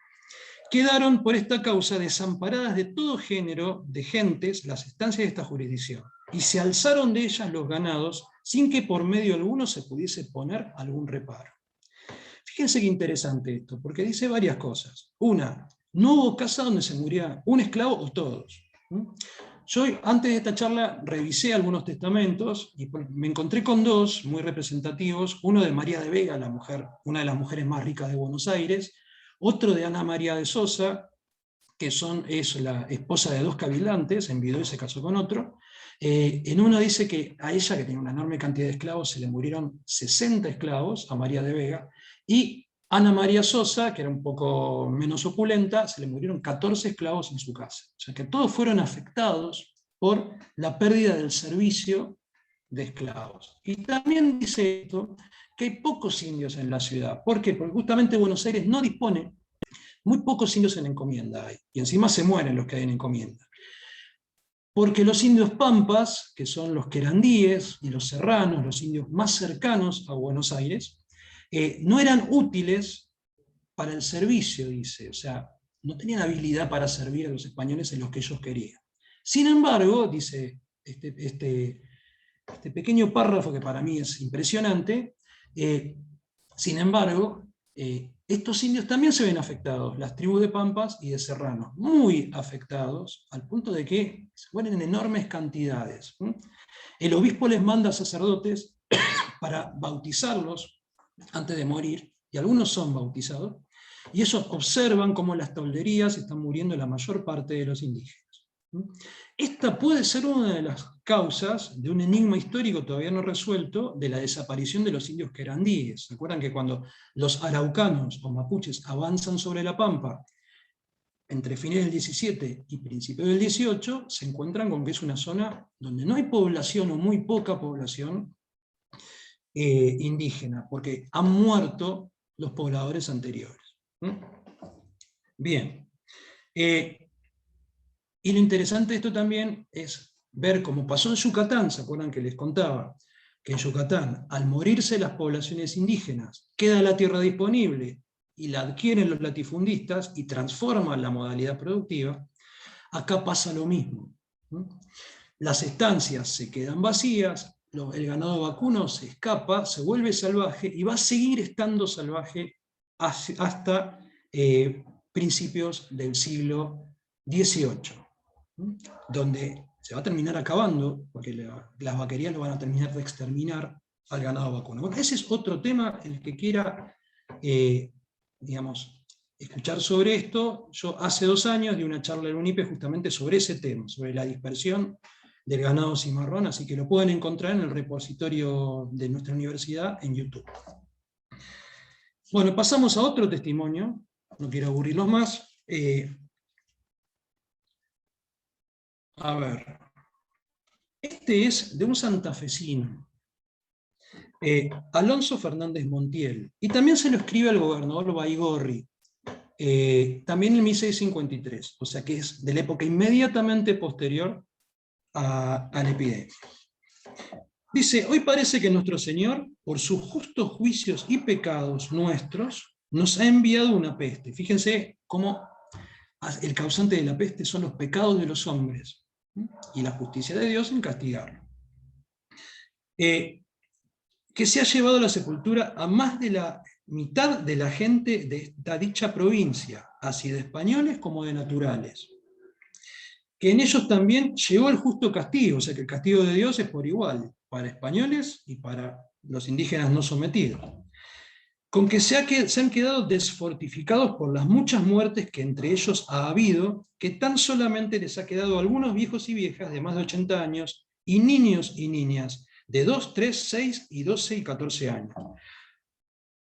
quedaron por esta causa desamparadas de todo género de gentes las estancias de esta jurisdicción, y se alzaron de ellas los ganados, sin que por medio alguno se pudiese poner algún reparo. Fíjense qué interesante esto, porque dice varias cosas. Una, no hubo casa donde se muriera un esclavo o todos. Yo antes de esta charla revisé algunos testamentos y me encontré con dos muy representativos, uno de María de Vega, la mujer, una de las mujeres más ricas de Buenos Aires, otro de Ana María de Sosa, que es la esposa de dos cabildantes, enviudó y se casó con otro. En uno dice que a ella, que tenía una enorme cantidad de esclavos, se le murieron 60 esclavos, a María de Vega, y Ana María Sosa, que era un poco menos opulenta, se le murieron 14 esclavos en su casa. O sea que todos fueron afectados por la pérdida del servicio de esclavos. Y también dice esto, que hay pocos indios en la ciudad. ¿Por qué? Porque justamente Buenos Aires no dispone, muy pocos indios en encomienda hay, y encima se mueren los que hay en encomienda. Porque los indios pampas, que son los querandíes y los serranos, los indios más cercanos a Buenos Aires, no eran útiles para el servicio, dice, o sea, no tenían habilidad para servir a los españoles en los que ellos querían. Sin embargo, dice este pequeño párrafo que para mí es impresionante, sin embargo, estos indios también se ven afectados, las tribus de pampas y de serranos, muy afectados, al punto de que se mueren en enormes cantidades. El obispo les manda sacerdotes para bautizarlos antes de morir, y algunos son bautizados, y ellos observan cómo en las tolderías están muriendo la mayor parte de los indígenas. Esta puede ser una de las causas de un enigma histórico todavía no resuelto de la desaparición de los indios querandíes. ¿Se acuerdan que cuando los araucanos o mapuches avanzan sobre la Pampa entre fines del 17 y principios del 18, se encuentran con que es una zona donde no hay población o muy poca población indígena, porque han muerto los pobladores anteriores. Bien. Y lo interesante de esto también es ver cómo pasó en Yucatán. ¿Se acuerdan que les contaba que en Yucatán, al morirse las poblaciones indígenas, queda la tierra disponible y la adquieren los latifundistas y transforman la modalidad productiva? Acá pasa lo mismo. Las estancias se quedan vacías, el ganado vacuno se escapa, se vuelve salvaje y va a seguir estando salvaje hasta principios del siglo XVIII, donde se va a terminar acabando, porque las vaquerías lo van a terminar de exterminar al ganado vacuno. Bueno, ese es otro tema, el que quiera digamos, escuchar sobre esto. Yo hace 2 años di una charla en UNIPE justamente sobre ese tema, sobre la dispersión del ganado cimarrón, así que lo pueden encontrar en el repositorio de nuestra universidad en YouTube. Bueno, pasamos a otro testimonio, no quiero aburrirlos más. A ver, este es de un santafesino, Alonso Fernández Montiel, y también se lo escribe al gobernador Baigorri, también en 1653, o sea que es de la época inmediatamente posterior a la epidemia. Dice: hoy parece que nuestro Señor, por sus justos juicios y pecados nuestros, nos ha enviado una peste. Fíjense cómo el causante de la peste son los pecados de los hombres, y la justicia de Dios en castigarlo. Que se ha llevado a la sepultura a más de la mitad de la gente de dicha provincia, así de españoles como de naturales. Que en ellos también llegó el justo castigo, o sea que el castigo de Dios es por igual, para españoles y para los indígenas no sometidos. Con que se han quedado desfortificados por las muchas muertes que entre ellos ha habido, que tan solamente les ha quedado algunos viejos y viejas de más de 80 años, y niños y niñas de 2, 3, 6 y 12 y 14 años.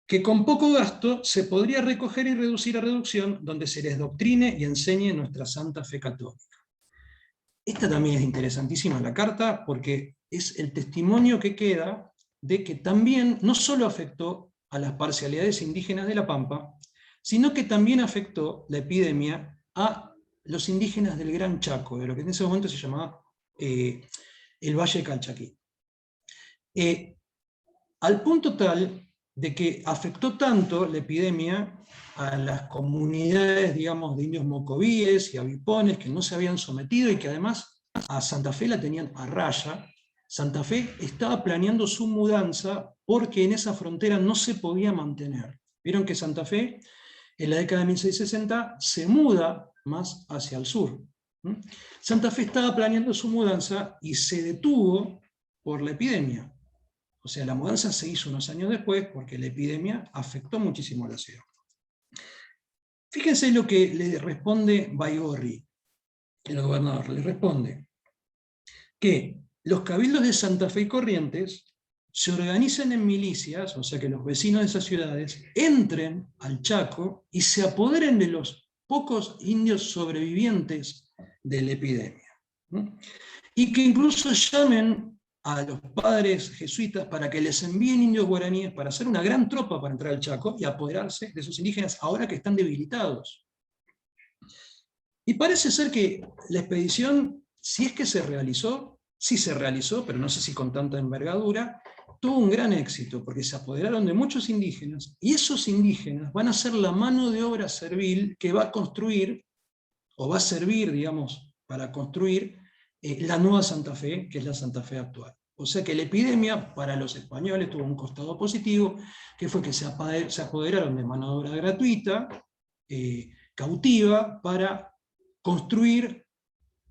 Que con poco gasto se podría recoger y reducir a reducción, donde se les doctrine y enseñe nuestra santa fe católica. Esta también es interesantísima la carta, porque es el testimonio que queda de que también no solo afectó a las parcialidades indígenas de la Pampa, sino que también afectó la epidemia a los indígenas del Gran Chaco, de lo que en ese momento se llamaba el Valle de Calchaquí. Al punto tal de que afectó tanto la epidemia a las comunidades, digamos, de indios mocovíes y avipones que no se habían sometido y que además a Santa Fe la tenían a raya. Santa Fe estaba planeando su mudanza porque en esa frontera no se podía mantener. Vieron que Santa Fe en la década de 1660 se muda más hacia el sur. Santa Fe estaba planeando su mudanza y se detuvo por la epidemia. O sea, la mudanza se hizo unos años después porque la epidemia afectó muchísimo a la ciudad. Fíjense lo que le responde Baigorri, el gobernador. Le responde que los cabildos de Santa Fe y Corrientes se organizan en milicias, o sea que los vecinos de esas ciudades entren al Chaco y se apoderen de los pocos indios sobrevivientes de la epidemia. Y que incluso llamen a los padres jesuitas para que les envíen indios guaraníes para hacer una gran tropa para entrar al Chaco y apoderarse de esos indígenas ahora que están debilitados. Y parece ser que la expedición, si es que se realizó, sí se realizó, pero no sé si con tanta envergadura, tuvo un gran éxito, porque se apoderaron de muchos indígenas, y esos indígenas van a ser la mano de obra servil que va a construir, o va a servir, digamos, para construir la nueva Santa Fe, que es la Santa Fe actual. O sea que la epidemia para los españoles tuvo un costado positivo, que fue que se apoderaron de mano de obra gratuita, cautiva, para construir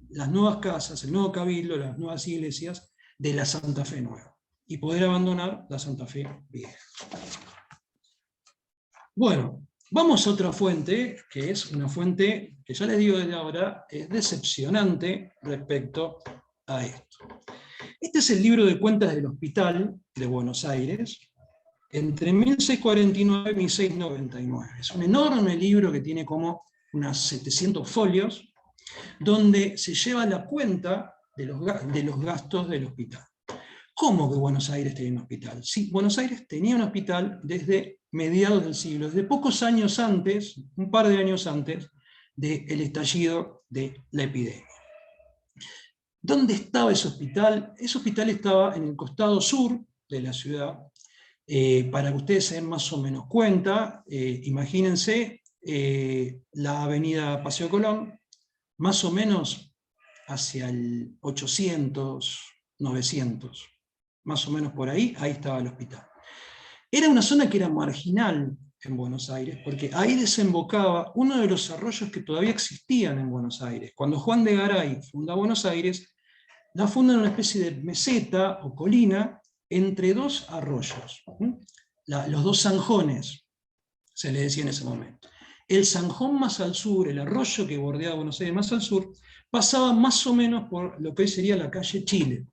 las nuevas casas, el nuevo cabildo, las nuevas iglesias de la Santa Fe nueva, y poder abandonar la Santa Fe vieja. Bueno, vamos a otra fuente, que es una fuente que ya les digo desde ahora, es decepcionante respecto a esto. Este es el libro de cuentas del Hospital de Buenos Aires, entre 1649 y 1699. Es un enorme libro que tiene como unas 700 folios, donde se lleva la cuenta de los gastos del hospital. ¿Cómo que Buenos Aires tenía un hospital? Sí, Buenos Aires tenía un hospital desde mediados del siglo, desde pocos años antes, un par de años antes del estallido de la epidemia. ¿Dónde estaba ese hospital? Ese hospital estaba en el costado sur de la ciudad. Para que ustedes se den más o menos cuenta, imagínense la avenida Paseo Colón, más o menos hacia el 800, 900, más o menos por ahí estaba el hospital. Era una zona que era marginal en Buenos Aires, porque ahí desembocaba uno de los arroyos que todavía existían en Buenos Aires. Cuando Juan de Garay funda Buenos Aires, la funda en una especie de meseta o colina entre dos arroyos. Los dos zanjones, se le decía en ese momento. El zanjón más al sur, el arroyo que bordeaba Buenos Aires más al sur, pasaba más o menos por lo que hoy sería la calle Chile.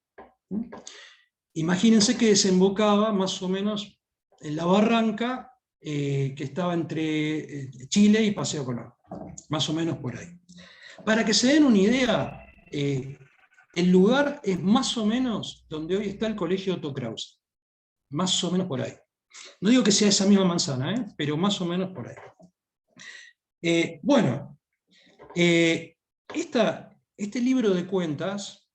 Imagínense que desembocaba más o menos en la barranca que estaba entre Chile y Paseo Colón, más o menos por ahí. Para que se den una idea, el lugar es más o menos donde hoy está el colegio Otto Krause, más o menos por ahí. No digo que sea esa misma manzana, pero más o menos por ahí. Bueno, este libro de cuentas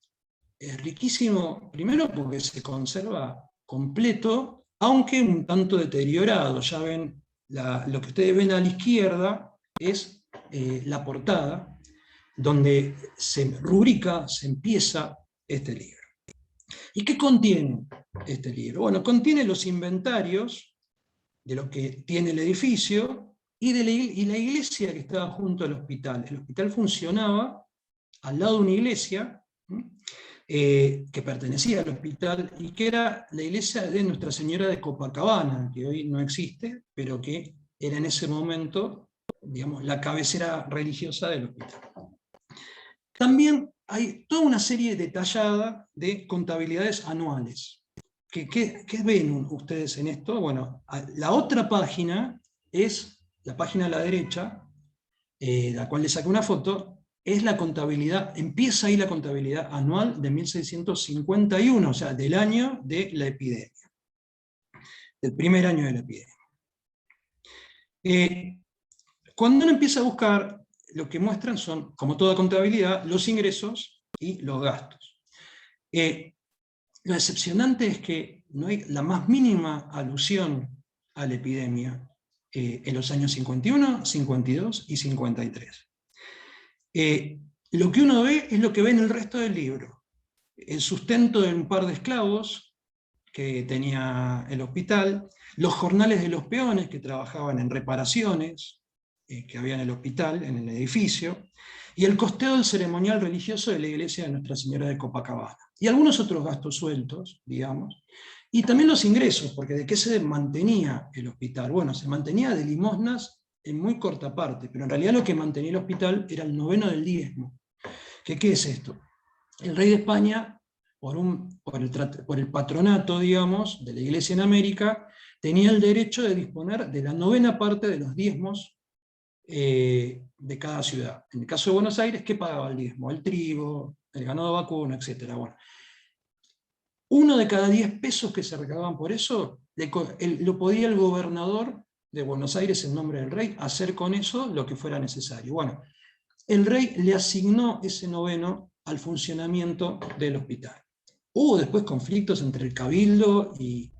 es riquísimo, primero porque se conserva completo, aunque un tanto deteriorado. Ya ven, lo que ustedes ven a la izquierda es la portada, donde se rubrica, se empieza este libro. ¿Y qué contiene este libro? Bueno, contiene los inventarios de lo que tiene el edificio y la iglesia que estaba junto al hospital. El hospital funcionaba al lado de una iglesia que pertenecía al hospital y que era la iglesia de Nuestra Señora de Copacabana, que hoy no existe, pero que era en ese momento, digamos, la cabecera religiosa del hospital. También hay toda una serie detallada de contabilidades anuales. ¿Qué ven ustedes en esto? Bueno, la otra página es la página a la derecha, la cual le saqué una foto, es la contabilidad, empieza ahí la contabilidad anual de 1651, o sea, del año de la epidemia, del primer año de la epidemia. Cuando uno empieza a buscar, lo que muestran son, como toda contabilidad, los ingresos y los gastos. Lo decepcionante es que no hay la más mínima alusión a la epidemia en los años 51, 52 y 53. Lo que uno ve es lo que ve en el resto del libro. El sustento de un par de esclavos que tenía el hospital, los jornales de los peones que trabajaban en reparaciones que había en el hospital, en el edificio, y el costeo del ceremonial religioso de la iglesia de Nuestra Señora de Copacabana. Y algunos otros gastos sueltos, digamos, y también los ingresos, porque ¿de qué se mantenía el hospital? Bueno, se mantenía de limosnas en muy corta parte, pero en realidad lo que mantenía el hospital era el noveno del diezmo. ¿Qué es esto? El rey de España, por el patronato, digamos, de la Iglesia en América, tenía el derecho de disponer de la novena parte de los diezmos de cada ciudad. En el caso de Buenos Aires, ¿qué pagaba el diezmo? El trigo, el ganado vacuno, etc. Bueno, 1 de cada 10 pesos que se recababan por eso, lo podía el gobernador de Buenos Aires en nombre del rey hacer con eso lo que fuera necesario. Bueno, el rey le asignó ese noveno al funcionamiento del hospital. Hubo después conflictos entre el cabildo y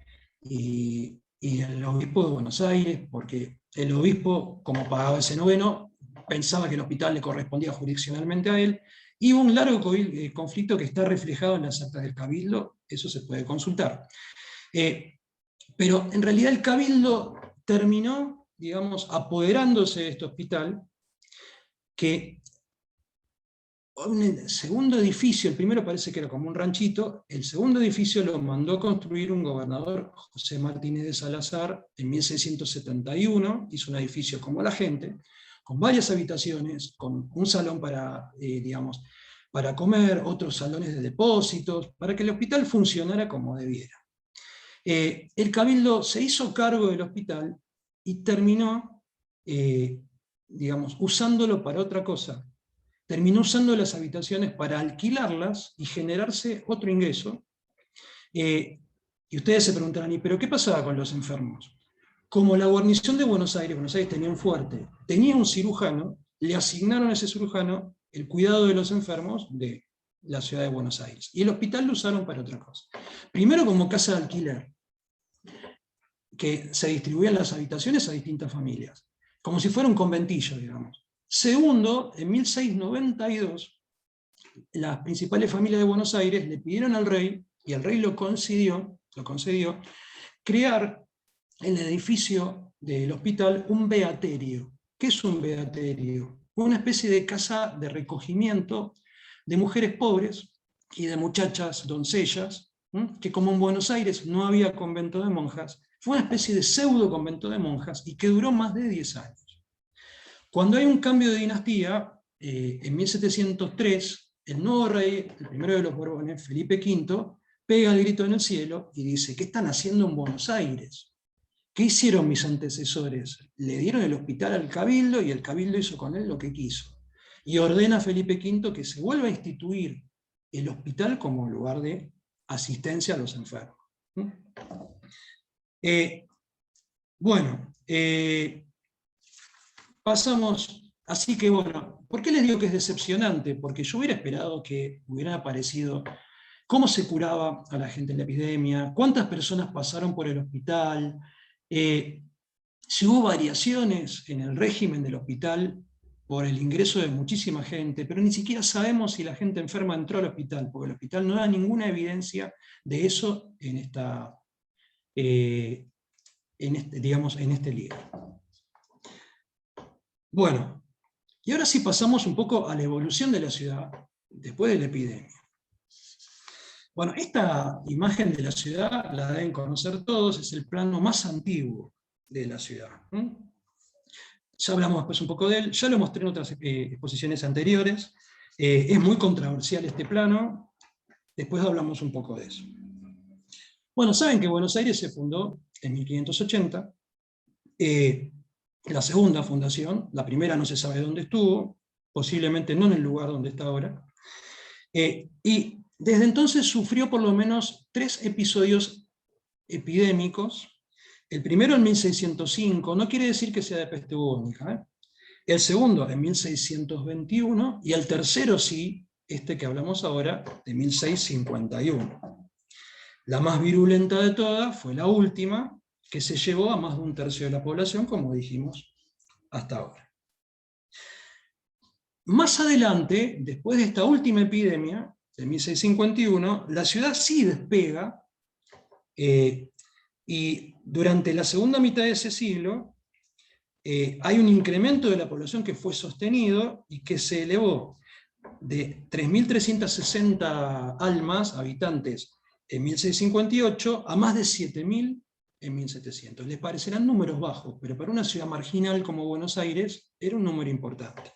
el obispo de Buenos Aires, porque el obispo, como pagaba ese noveno, pensaba que el hospital le correspondía jurisdiccionalmente a él, Y hubo un largo conflicto que está reflejado en las actas del Cabildo, eso se puede consultar. Pero en realidad el Cabildo terminó, digamos, apoderándose de este hospital, que un segundo edificio, el primero parece que era como un ranchito, el segundo edificio lo mandó construir un gobernador, José Martínez de Salazar, en 1671, hizo un edificio como la gente, con varias habitaciones, con un salón para, digamos, para comer, otros salones de depósitos, para que el hospital funcionara como debiera. El Cabildo se hizo cargo del hospital y terminó, digamos, usándolo para otra cosa. Terminó usando las habitaciones para alquilarlas y generarse otro ingreso. Y ustedes se preguntarán, ¿y pero qué pasaba con los enfermos? Como la guarnición de Buenos Aires tenía un fuerte, tenía un cirujano, le asignaron a ese cirujano el cuidado de los enfermos de la ciudad de Buenos Aires. Y el hospital lo usaron para otra cosa. Primero como casa de alquiler, que se distribuían las habitaciones a distintas familias, como si fuera un conventillo, digamos. Segundo, en 1692, las principales familias de Buenos Aires le pidieron al rey, y el rey lo concedió, crear en el edificio del hospital un beaterio. ¿Qué es un beaterio? Una especie de casa de recogimiento de mujeres pobres y de muchachas doncellas, que como en Buenos Aires no había convento de monjas, fue una especie de pseudo convento de monjas y que duró más de 10 años. Cuando hay un cambio de dinastía, en 1703, el nuevo rey, el primero de los Borbones, Felipe V, pega el grito en el cielo y dice: ¿qué están haciendo en Buenos Aires? ¿Qué hicieron mis antecesores? Le dieron el hospital al Cabildo y el Cabildo hizo con él lo que quiso. Y ordena a Felipe V que se vuelva a instituir el hospital como lugar de asistencia a los enfermos. Pasamos, así que bueno, ¿por qué les digo que es decepcionante? Porque yo hubiera esperado que hubieran aparecido cómo se curaba a la gente en la epidemia, cuántas personas pasaron por el hospital, si hubo variaciones en el régimen del hospital por el ingreso de muchísima gente, pero ni siquiera sabemos si la gente enferma entró al hospital, porque el hospital no da ninguna evidencia de eso en este libro. Bueno, y ahora sí pasamos un poco a la evolución de la ciudad después de la epidemia. Bueno, esta imagen de la ciudad la deben conocer todos, es el plano más antiguo de la ciudad. Ya hablamos después un poco de él, ya lo mostré en otras exposiciones anteriores. Es muy controversial este plano, después hablamos un poco de eso. Bueno, saben que Buenos Aires se fundó en 1580, la segunda fundación, la primera no se sabe dónde estuvo, posiblemente no en el lugar donde está ahora, y desde entonces sufrió por lo menos 3 episodios epidémicos. El primero en 1605, no quiere decir que sea de peste bubónica, el segundo en 1621, y el tercero sí, este que hablamos ahora, de 1651. La más virulenta de todas fue la última, que se llevó a más de 1/3 de la población, como dijimos hasta ahora. Más adelante, después de esta última epidemia, de 1651, la ciudad sí despega, y durante la segunda mitad de ese siglo hay un incremento de la población que fue sostenido y que se elevó de 3.360 almas, habitantes, en 1658 a más de 7.000 en 1700. Les parecerán números bajos, pero para una ciudad marginal como Buenos Aires era un número importante.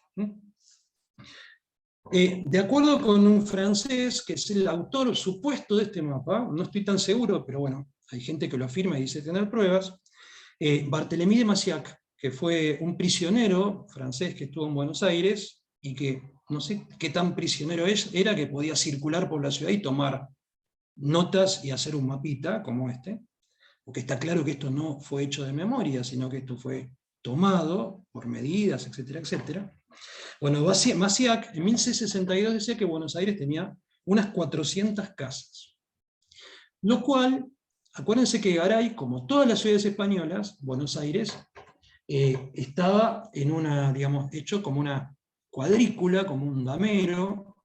De acuerdo con un francés, que es el autor supuesto de este mapa, no estoy tan seguro, pero bueno, hay gente que lo afirma y dice tener pruebas, Barthélemy de Massiac, que fue un prisionero francés que estuvo en Buenos Aires, y que no sé qué tan prisionero era, que podía circular por la ciudad y tomar notas y hacer un mapita como este, porque está claro que esto no fue hecho de memoria, sino que esto fue tomado por medidas, etcétera, etcétera. Bueno, Massiac en 1662 decía que Buenos Aires tenía unas 400 casas. Lo cual, acuérdense que Garay, como todas las ciudades españolas, Buenos Aires estaba en una, digamos, hecho como una cuadrícula, como un damero,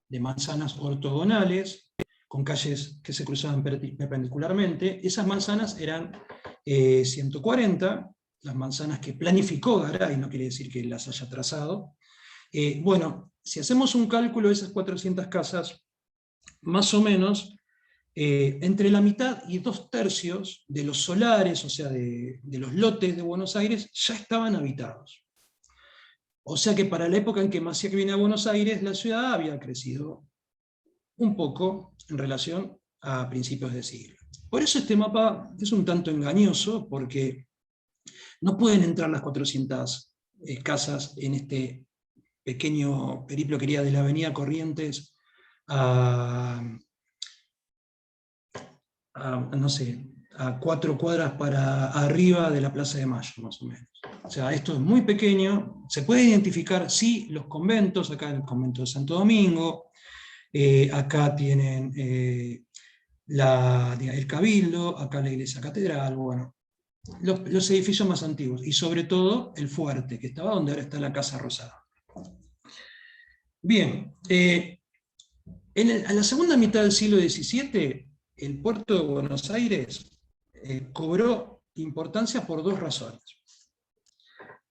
de manzanas ortogonales, con calles que se cruzaban perpendicularmente. Esas manzanas eran 140, las manzanas que planificó Garay, no quiere decir que las haya trazado. Bueno, si hacemos un cálculo de esas 400 casas, más o menos, entre la mitad y 2/3 de los solares, o sea, de los lotes de Buenos Aires, ya estaban habitados. O sea que para la época en que Maciá viene a Buenos Aires, la ciudad había crecido un poco en relación a principios de siglo. Por eso este mapa es un tanto engañoso, porque no pueden entrar las 400 casas en este pequeño periplo que iría de la avenida Corrientes no sé, a 4 cuadras para arriba de la Plaza de Mayo, más o menos. O sea, esto es muy pequeño. Se puede identificar, sí, los conventos, acá el convento de Santo Domingo, acá tienen el Cabildo, acá la iglesia catedral, bueno, los edificios más antiguos, y sobre todo el fuerte, que estaba donde ahora está la Casa Rosada. Bien, a la segunda mitad del siglo XVII, el puerto de Buenos Aires cobró importancia por 2 razones.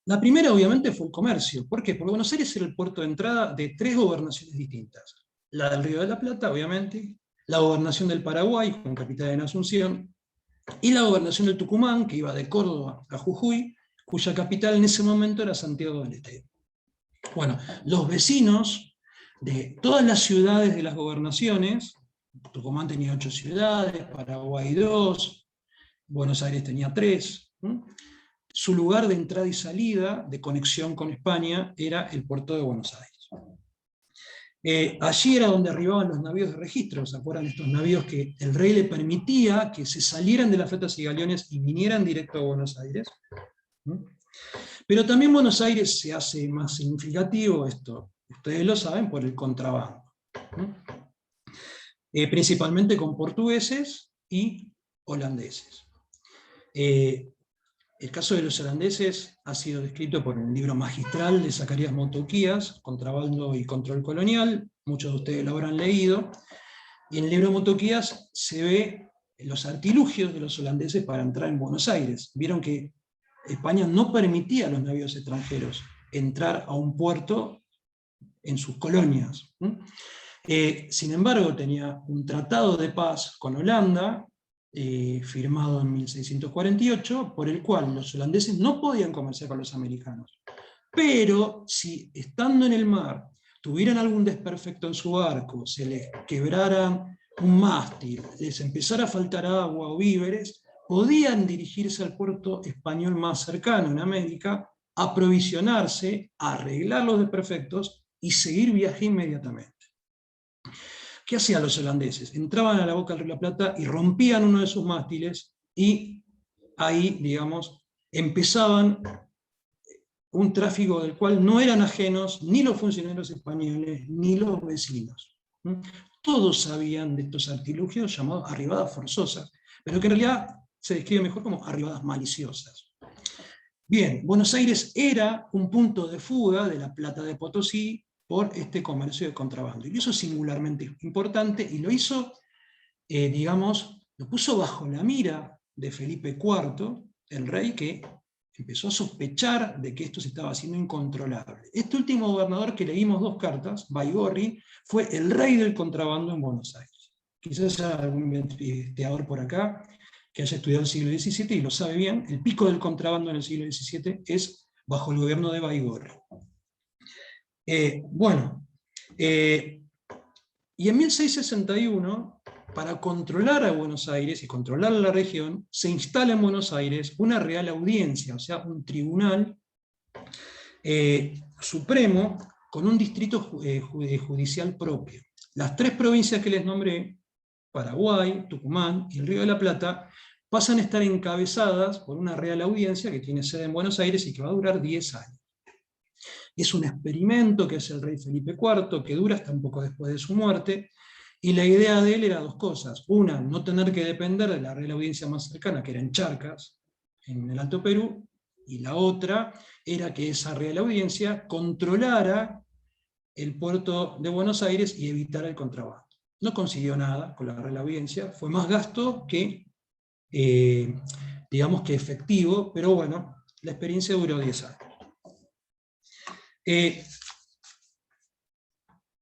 La primera, obviamente, fue el comercio. ¿Por qué? Porque Buenos Aires era el puerto de entrada de 3 gobernaciones distintas. La del Río de la Plata, obviamente, la gobernación del Paraguay, con capital en Asunción, y la gobernación del Tucumán, que iba de Córdoba a Jujuy, cuya capital en ese momento era Santiago del Estero. Bueno, los vecinos de todas las ciudades de las gobernaciones, Tucumán tenía 8 ciudades, Paraguay 2, Buenos Aires tenía 3, su lugar de entrada y salida, de conexión con España, era el puerto de Buenos Aires. Allí era donde arribaban los navíos de registro. ¿Se acuerdan? Estos navíos que el rey le permitía que se salieran de las flotas y galeones y vinieran directo a Buenos Aires. Pero también Buenos Aires se hace más significativo, esto ustedes lo saben, por el contrabando. Principalmente con portugueses y holandeses. El caso de los holandeses ha sido descrito por un libro magistral de Zacarías Motoquías, Contrabando y Control Colonial, muchos de ustedes lo habrán leído, y en el libro Motoquías se ve los artilugios de los holandeses para entrar en Buenos Aires. Vieron que España no permitía a los navíos extranjeros entrar a un puerto en sus colonias. Sin embargo, tenía un tratado de paz con Holanda, firmado en 1648, por el cual los holandeses no podían comerciar con los americanos. Pero si estando en el mar tuvieran algún desperfecto en su barco, se les quebrara un mástil, les empezara a faltar agua o víveres, podían dirigirse al puerto español más cercano en América, aprovisionarse, arreglar los desperfectos y seguir viaje inmediatamente. ¿Qué hacían los holandeses? Entraban a la boca del Río de la Plata y rompían uno de sus mástiles, y ahí, digamos, empezaban un tráfico del cual no eran ajenos ni los funcionarios españoles ni los vecinos. Todos sabían de estos artilugios llamados arribadas forzosas, pero que en realidad se describe mejor como arribadas maliciosas. Bien, Buenos Aires era un punto de fuga de la plata de Potosí por este comercio de contrabando. Y lo hizo singularmente importante, y lo hizo, digamos, lo puso bajo la mira de Felipe IV, el rey, que empezó a sospechar de que esto se estaba haciendo incontrolable. Este último gobernador que leímos 2 cartas, Baigorri, fue el rey del contrabando en Buenos Aires. Quizás haya algún investigador por acá que haya estudiado el siglo XVII y lo sabe bien. El pico del contrabando en el siglo XVII es bajo el gobierno de Baigorri. Y en 1661, para controlar a Buenos Aires y controlar la región, se instala en Buenos Aires una Real Audiencia, o sea, un tribunal supremo con un distrito judicial propio. Las 3 provincias que les nombré, Paraguay, Tucumán y el Río de la Plata, pasan a estar encabezadas por una Real Audiencia que tiene sede en Buenos Aires y que va a durar 10 años. Es un experimento que hace el rey Felipe IV, que dura hasta un poco después de su muerte, y la idea de él era 2 cosas. Una, no tener que depender de la Real Audiencia más cercana, que era en Charcas, en el Alto Perú, y la otra era que esa Real Audiencia controlara el puerto de Buenos Aires y evitar el contrabando. No consiguió nada con la Real Audiencia, fue más gasto que, digamos que efectivo, pero bueno, la experiencia duró 10 años.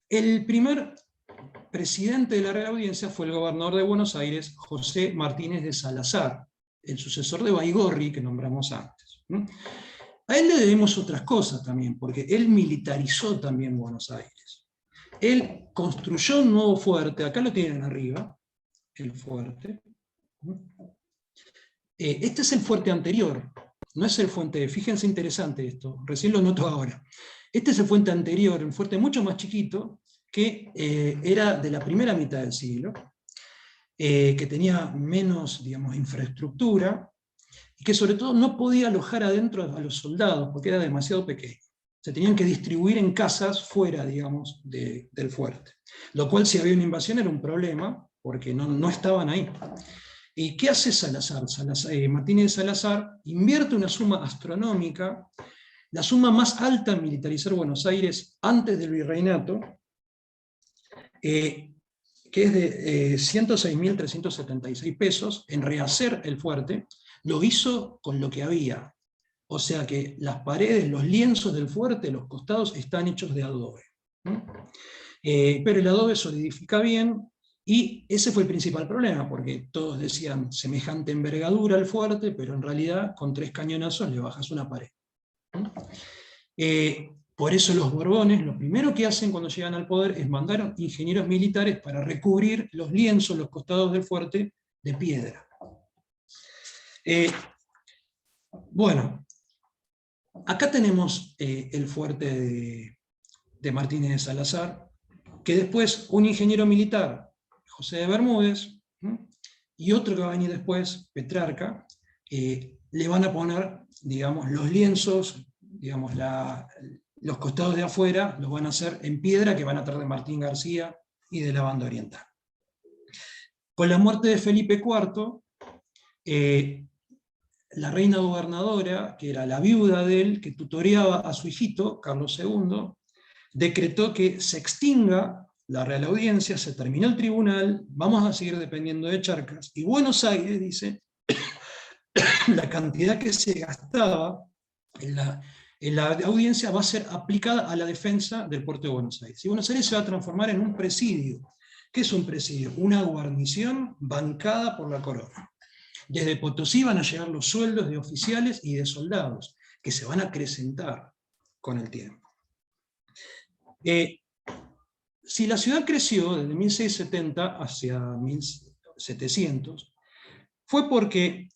El primer presidente de la Real Audiencia fue el gobernador de Buenos Aires, José Martínez de Salazar, el sucesor de Baigorri que nombramos antes. A él le debemos otras cosas también, porque él militarizó también Buenos Aires. Él construyó un nuevo fuerte, acá lo tienen arriba, el fuerte. Este es el fuerte anterior, no es el fuerte, fíjense interesante esto, recién lo noto ahora. Este es el fuerte anterior, un fuerte mucho más chiquito, que era de la primera mitad del siglo, que tenía menos, digamos, infraestructura, y que sobre todo no podía alojar adentro a los soldados, porque era demasiado pequeño. Se tenían que distribuir en casas fuera, digamos, del fuerte. Lo cual, si había una invasión, era un problema, porque no estaban ahí. ¿Y qué hace Salazar? Martínez de Salazar invierte una suma astronómica, la suma más alta en militarizar Buenos Aires antes del virreinato, que es de 106.376 pesos, en rehacer el fuerte. Lo hizo con lo que había. O sea que las paredes, los lienzos del fuerte, los costados, están hechos de adobe. Pero el adobe solidifica bien, y ese fue el principal problema, porque todos decían semejante envergadura al fuerte, pero en realidad con 3 cañonazos le bajas una pared. Por eso los Borbones, lo primero que hacen cuando llegan al poder es mandar ingenieros militares para recubrir los lienzos, los costados del fuerte, de piedra. Bueno, acá tenemos el fuerte de Martínez de Salazar, que después un ingeniero militar, José de Bermúdez, y otro que va a venir después, Petrarca, le van a poner, digamos, los lienzos, digamos, los costados de afuera, los van a hacer en piedra, que van a traer de Martín García y de la Banda Oriental. Con la muerte de Felipe IV, la reina gobernadora, que era la viuda de él, que tutoreaba a su hijito, Carlos II, decretó que se extinga la Real Audiencia, se terminó el tribunal, vamos a seguir dependiendo de Charcas, y Buenos Aires, dice, la cantidad que se gastaba en la audiencia va a ser aplicada a la defensa del puerto de Buenos Aires. Y Buenos Aires se va a transformar en un presidio. ¿Qué es un presidio? Una guarnición bancada por la corona. Desde Potosí van a llegar los sueldos de oficiales y de soldados, que se van a acrecentar con el tiempo. Si la ciudad creció desde 1670 hacia 1700, fue porque,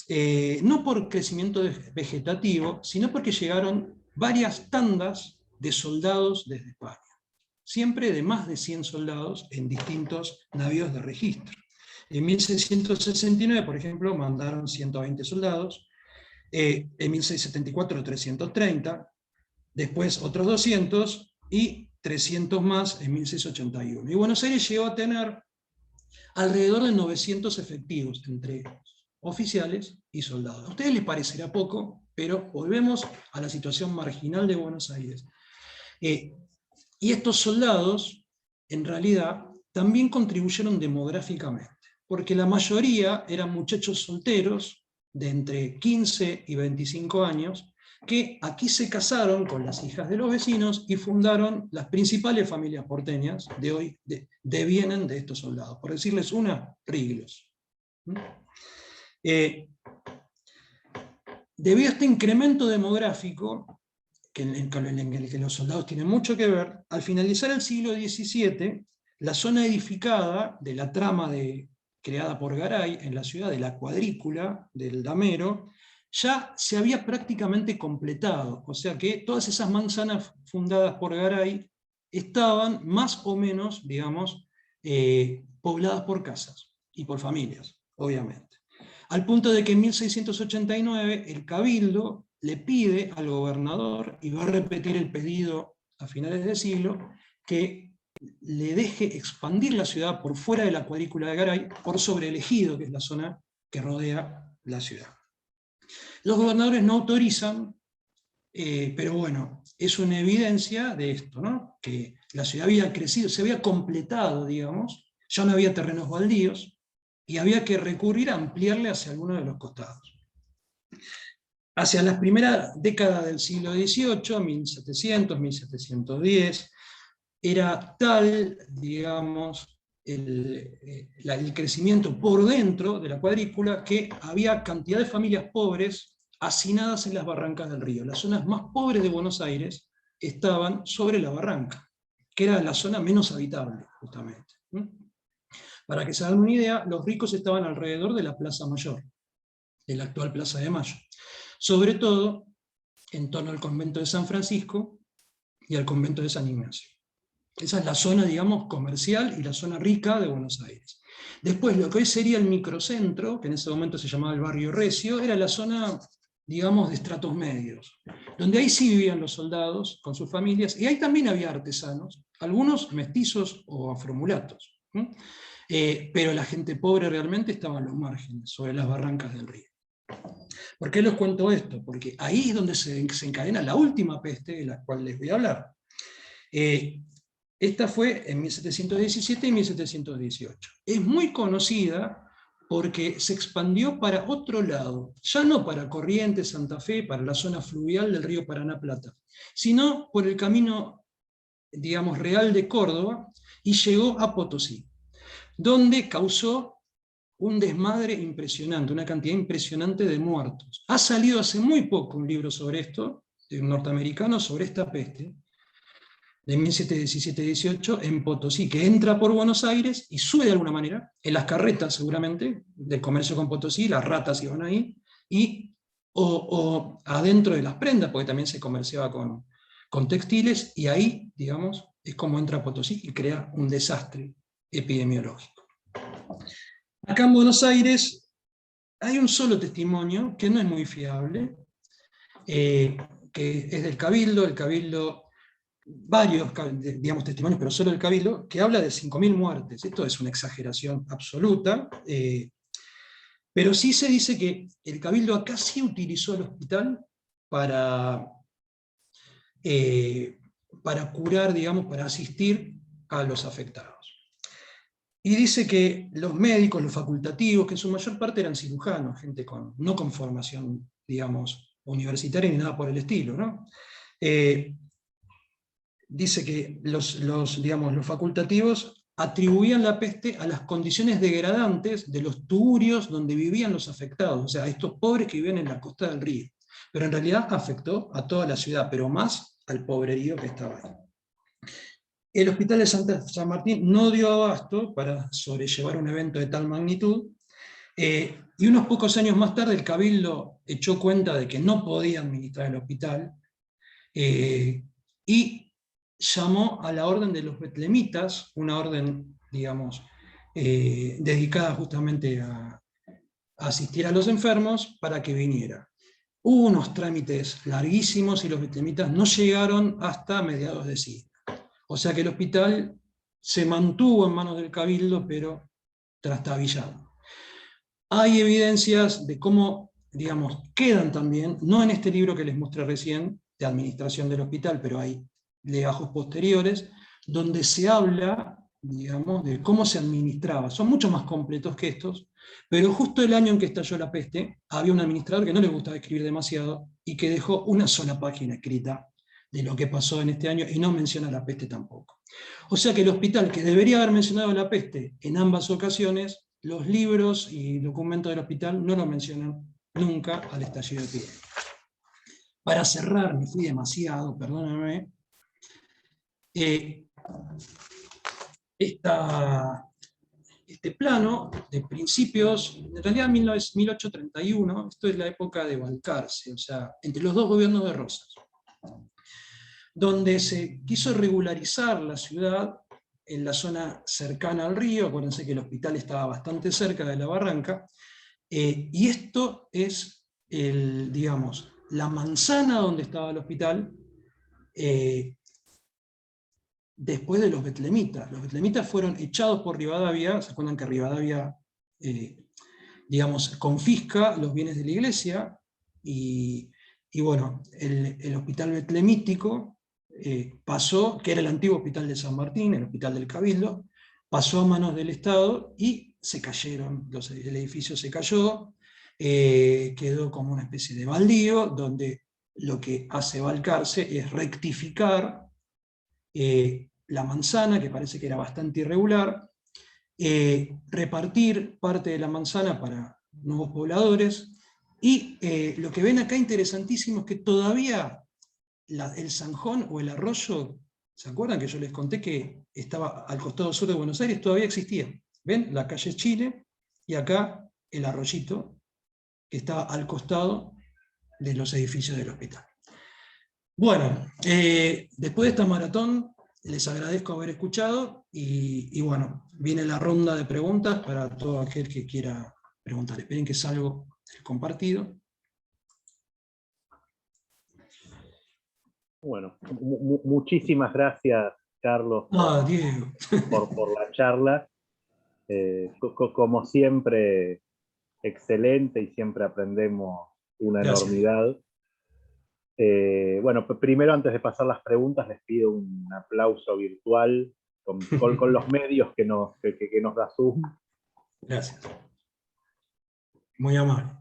no por crecimiento vegetativo, sino porque llegaron varias tandas de soldados desde España. Siempre de más de 100 soldados en distintos navíos de registro. En 1669, por ejemplo, mandaron 120 soldados, en 1674 330, después otros 200 y 300 más en 1681. Y Buenos Aires llegó a tener alrededor de 900 efectivos, entre oficiales y soldados. A ustedes les parecerá poco, pero volvemos a la situación marginal de Buenos Aires. Y estos soldados, en realidad, también contribuyeron demográficamente, porque la mayoría eran muchachos solteros de entre 15 y 25 años, que aquí se casaron con las hijas de los vecinos y fundaron las principales familias porteñas de hoy, devienen de estos soldados. Por decirles una, Riglos. Debido a este incremento demográfico, en el que los soldados tienen mucho que ver, al finalizar el siglo XVII, la zona edificada de la trama creada por Garay en la ciudad, de la cuadrícula del Damero, ya se había prácticamente completado. O sea que todas esas manzanas fundadas por Garay estaban más o menos, digamos, pobladas por casas y por familias, obviamente. Al punto de que en 1689 el Cabildo le pide al gobernador, y va a repetir el pedido a finales de siglo, que le deje expandir la ciudad por fuera de la cuadrícula de Garay, por sobre el Ejido, que es la zona que rodea la ciudad. Los gobernadores no autorizan, pero bueno, es una evidencia de esto, ¿no? que la ciudad había crecido, se había completado, digamos, ya no había terrenos baldíos, y había que recurrir a ampliarle hacia alguno de los costados. Hacia las primeras décadas del siglo XVIII, 1700, 1710, era tal, digamos, el crecimiento por dentro de la cuadrícula que había cantidad de familias pobres hacinadas en las barrancas del río. Las zonas más pobres de Buenos Aires estaban sobre la barranca, que era la zona menos habitable, justamente. Para que se hagan una idea, los ricos estaban alrededor de la Plaza Mayor, de la actual Plaza de Mayo. Sobre todo en torno al convento de San Francisco y al convento de San Ignacio. Esa es la zona, digamos, comercial y la zona rica de Buenos Aires. Después, lo que hoy sería el microcentro, que en ese momento se llamaba el barrio Recio, era la zona, digamos, de estratos medios, donde ahí sí vivían los soldados con sus familias, y ahí también había artesanos, algunos mestizos o afromulatos. Pero la gente pobre realmente estaba en los márgenes, sobre las barrancas del río. ¿Por qué les cuento esto? Porque ahí es donde se encadena la última peste de la cual les voy a hablar. Esta fue en 1717 y 1718. Es muy conocida porque se expandió para otro lado, ya no para Corrientes, Santa Fe, para la zona fluvial del río Paraná-Plata, sino por el camino, digamos, real de Córdoba, y llegó a Potosí, donde causó un desmadre impresionante, una cantidad impresionante de muertos. Ha salido hace muy poco un libro sobre esto, de un norteamericano, sobre esta peste, de 1717-18, en Potosí, que entra por Buenos Aires y sube de alguna manera, en las carretas seguramente, del comercio con Potosí, las ratas iban ahí, o adentro de las prendas, porque también se comerciaba con textiles, y ahí, digamos, es como entra Potosí y crea un desastre epidemiológico. Acá en Buenos Aires hay un solo testimonio, que no es muy fiable, que es del Cabildo, varios, digamos, testimonios, pero solo del Cabildo, que habla de 5.000 muertes. Esto es una exageración absoluta, pero sí se dice que el Cabildo acá sí utilizó el hospital para curar, digamos, para asistir a los afectados. Y dice que los médicos, los facultativos, que en su mayor parte eran cirujanos, gente no con formación, digamos, universitaria ni nada por el estilo, ¿no? Dice que digamos, los facultativos atribuían la peste a las condiciones degradantes de los tugurios donde vivían los afectados, o sea, a estos pobres que vivían en la costa del río. Pero en realidad afectó a toda la ciudad, pero más al pobrerío que estaba ahí. El Hospital de San Martín no dio abasto para sobrellevar un evento de tal magnitud, y unos pocos años más tarde el Cabildo echó cuenta de que no podía administrar el hospital, y llamó a la orden de los betlemitas, una orden, digamos, dedicada justamente a asistir a los enfermos, para que viniera. Hubo unos trámites larguísimos y los betlemitas no llegaron hasta mediados de siglo. O sea que el hospital se mantuvo en manos del Cabildo, pero trastabillado. Hay evidencias de cómo, digamos, quedan también, no en este libro que les mostré recién, de administración del hospital, pero hay legajos posteriores, donde se habla, digamos, de cómo se administraba. Son mucho más completos que estos, pero justo el año en que estalló la peste, había un administrador que no le gustaba escribir demasiado y que dejó una sola página escrita de lo que pasó en este año, y no menciona la peste tampoco. O sea que el hospital, que debería haber mencionado la peste en ambas ocasiones, los libros y documentos del hospital no lo mencionan nunca al estallido epidémico. Para cerrar, me fui demasiado, perdóname, este plano de principios, en realidad 1831, esto es la época de Balcarce, o sea, entre los dos gobiernos de Rosas, donde se quiso regularizar la ciudad en la zona cercana al río. Acuérdense que el hospital estaba bastante cerca de la barranca, y esto es, digamos, la manzana donde estaba el hospital, después de los betlemitas. Los betlemitas fueron echados por Rivadavia. ¿Se acuerdan que Rivadavia, digamos, confisca los bienes de la iglesia? Y bueno, el hospital betlemítico pasó, que era el antiguo Hospital de San Martín, el Hospital del Cabildo, pasó a manos del Estado y se cayeron, el edificio se cayó, quedó como una especie de baldío, donde lo que hace Balcarce es rectificar la manzana, que parece que era bastante irregular, repartir parte de la manzana para nuevos pobladores, y lo que ven acá interesantísimo es que todavía el Zanjón o el arroyo, ¿se acuerdan que yo les conté que estaba al costado sur de Buenos Aires? Todavía existía. ¿Ven? La calle Chile, y acá el arroyito, que estaba al costado de los edificios del hospital. Bueno, después de esta maratón, les agradezco haber escuchado, y bueno, viene la ronda de preguntas para todo aquel que quiera preguntar. Esperen que salgo del compartido. Bueno, muchísimas gracias, Carlos, Diego. por la charla. Como siempre, excelente, y siempre aprendemos una Gracias. enormidad. Bueno, primero, antes de pasar las preguntas, les pido un aplauso virtual con los medios que nos da Zoom. Gracias. Muy amable.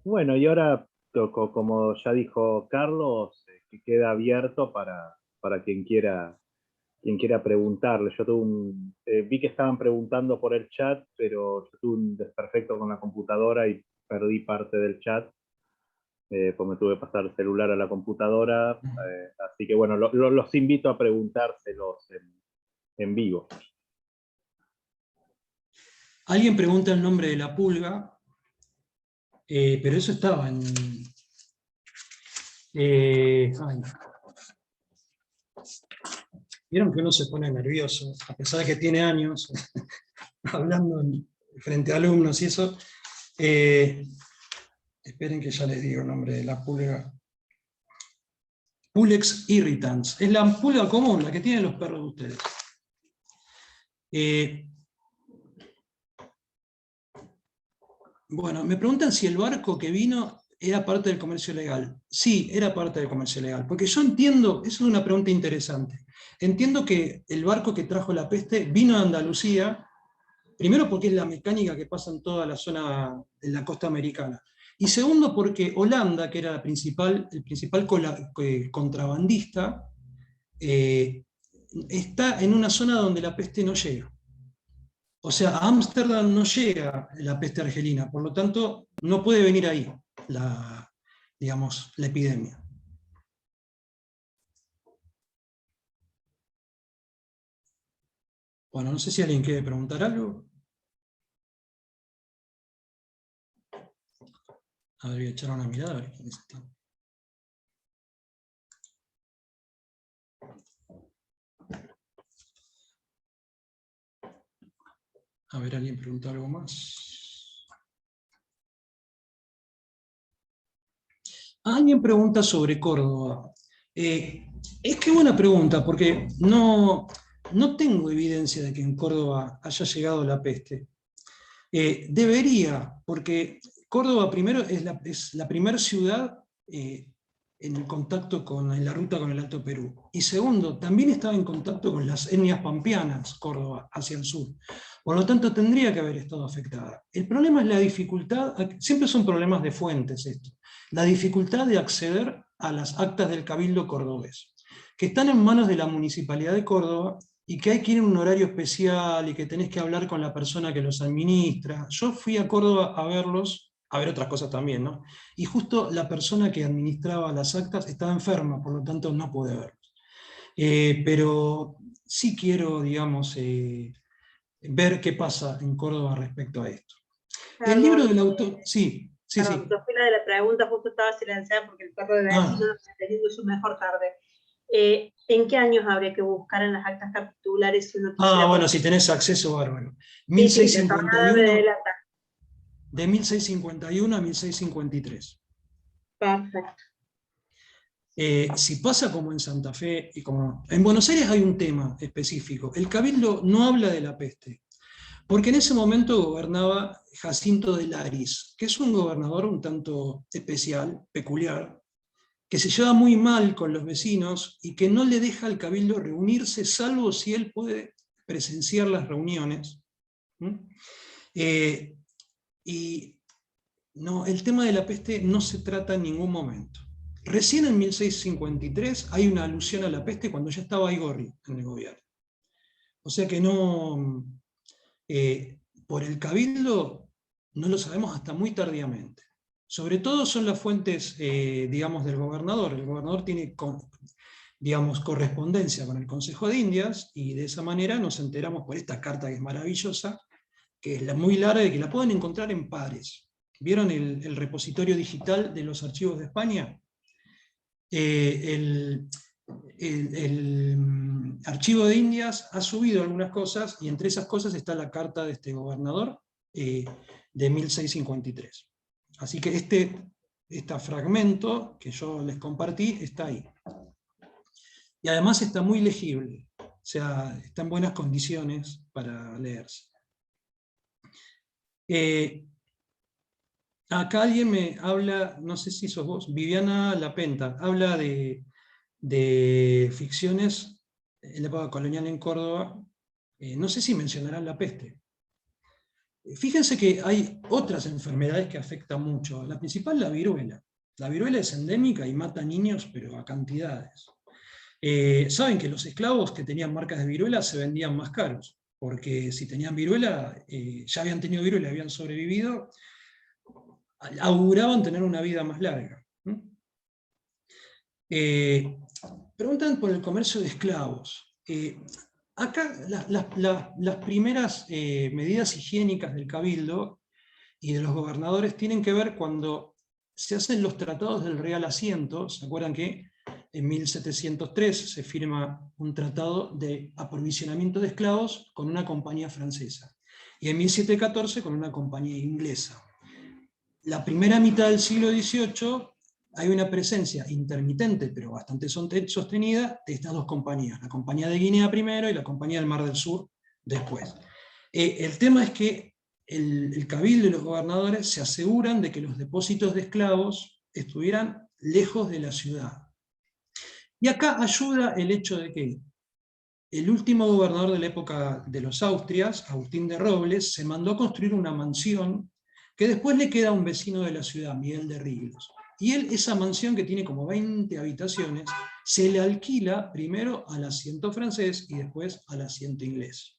Bueno, y ahora, como ya dijo Carlos, que queda abierto para quien quiera preguntarle. Yo vi que estaban preguntando por el chat, pero yo tuve un desperfecto con la computadora y perdí parte del chat, pues me tuve que pasar el celular a la computadora, así que bueno, los invito a preguntárselos en vivo. Alguien pregunta el nombre de la pulga, pero eso estaba en... Vieron que uno se pone nervioso, a pesar de que tiene años, hablando frente a alumnos y eso. Esperen que ya les digo el nombre de la pulga. Pulex irritans. Es la pulga común, la que tienen los perros de ustedes. Bueno, me preguntan si el barco que vino era parte del comercio legal. Sí, era parte del comercio legal, porque yo entiendo, eso es una pregunta interesante, entiendo que el barco que trajo la peste vino a Andalucía, primero porque es la mecánica que pasa en toda la zona de la costa americana, y segundo porque Holanda, que era el principal contrabandista, está en una zona donde la peste no llega. O sea, a Ámsterdam no llega la peste argelina, por lo tanto, no puede venir ahí la epidemia. Bueno, no sé si alguien quiere preguntar algo. A ver, voy a echar una mirada a ver quiénes están. A ver, ¿alguien preguntó algo más? Alguien pregunta sobre Córdoba. Es que buena pregunta, porque no tengo evidencia de que en Córdoba haya llegado la peste. Debería, porque Córdoba primero es la primera ciudad en el contacto en la ruta con el Alto Perú. Y segundo, también estaba en contacto con las etnias pampeanas, Córdoba, hacia el sur. Por lo tanto, tendría que haber estado afectada. El problema es la dificultad, siempre son problemas de fuentes esto, la dificultad de acceder a las actas del Cabildo cordobés, que están en manos de la Municipalidad de Córdoba, y que hay que ir en un horario especial, y que tenés que hablar con la persona que los administra. Yo fui a Córdoba a verlos, a ver otras cosas también, ¿no? Y justo la persona que administraba las actas estaba enferma, por lo tanto no pude verlos. Pero sí quiero, digamos, ver qué pasa en Córdoba respecto a esto. El libro del autor... Sí. Perdón, Sofía, de la pregunta justo estaba silenciada porque el perro de vecino está teniendo su mejor tarde. ¿En qué años habría que buscar en las actas capitulares si uno quisiera? Bueno, si tenés acceso, bárbaro. 1651, de 1651 a 1653. Perfecto. Si pasa como en Santa Fe, y como en Buenos Aires hay un tema específico. El Cabildo no habla de la peste, porque en ese momento gobernaba Jacinto de Laris, que es un gobernador un tanto especial, peculiar, que se lleva muy mal con los vecinos y que no le deja al cabildo reunirse, salvo si él puede presenciar las reuniones. Y no, el tema de la peste no se trata en ningún momento. Recién en 1653 hay una alusión a la peste cuando ya estaba Baigorri en el gobierno. O sea que no, por el cabildo no lo sabemos hasta muy tardíamente. Sobre todo son las fuentes, digamos, del gobernador. El gobernador tiene, digamos, correspondencia con el Consejo de Indias, y de esa manera nos enteramos por esta carta que es maravillosa, que es muy larga y que la pueden encontrar en pares. ¿Vieron el repositorio digital de los archivos de España? El archivo de Indias ha subido algunas cosas, y entre esas cosas está la carta de este gobernador de 1653. Así que este fragmento que yo les compartí está ahí. Y además está muy legible, o sea, está en buenas condiciones para leerse. Acá alguien me habla, no sé si sos vos, Viviana Lapenta, habla de ficciones en la época colonial en Córdoba. No sé si mencionarán la peste. Fíjense que hay otras enfermedades que afectan mucho. La principal, la viruela. La viruela es endémica y mata niños, pero a cantidades. Saben que los esclavos que tenían marcas de viruela se vendían más caros, porque si tenían viruela, ya habían tenido viruela y habían sobrevivido, auguraban tener una vida más larga. Preguntan por el comercio de esclavos. Acá las primeras medidas higiénicas del cabildo y de los gobernadores tienen que ver cuando se hacen los tratados del Real Asiento. ¿Se acuerdan que en 1703 se firma un tratado de aprovisionamiento de esclavos con una compañía francesa? Y en 1714 con una compañía inglesa. La primera mitad del siglo XVIII hay una presencia intermitente, pero bastante sostenida, de estas dos compañías, la Compañía de Guinea primero y la Compañía del Mar del Sur después. El tema es que el cabildo y los gobernadores se aseguran de que los depósitos de esclavos estuvieran lejos de la ciudad. Y acá ayuda el hecho de que el último gobernador de la época de los Austrias, Agustín de Robles, se mandó a construir una mansión que después le queda a un vecino de la ciudad, Miguel de Riglos. Y él, esa mansión, que tiene como 20 habitaciones, se le alquila primero al asiento francés y después al asiento inglés.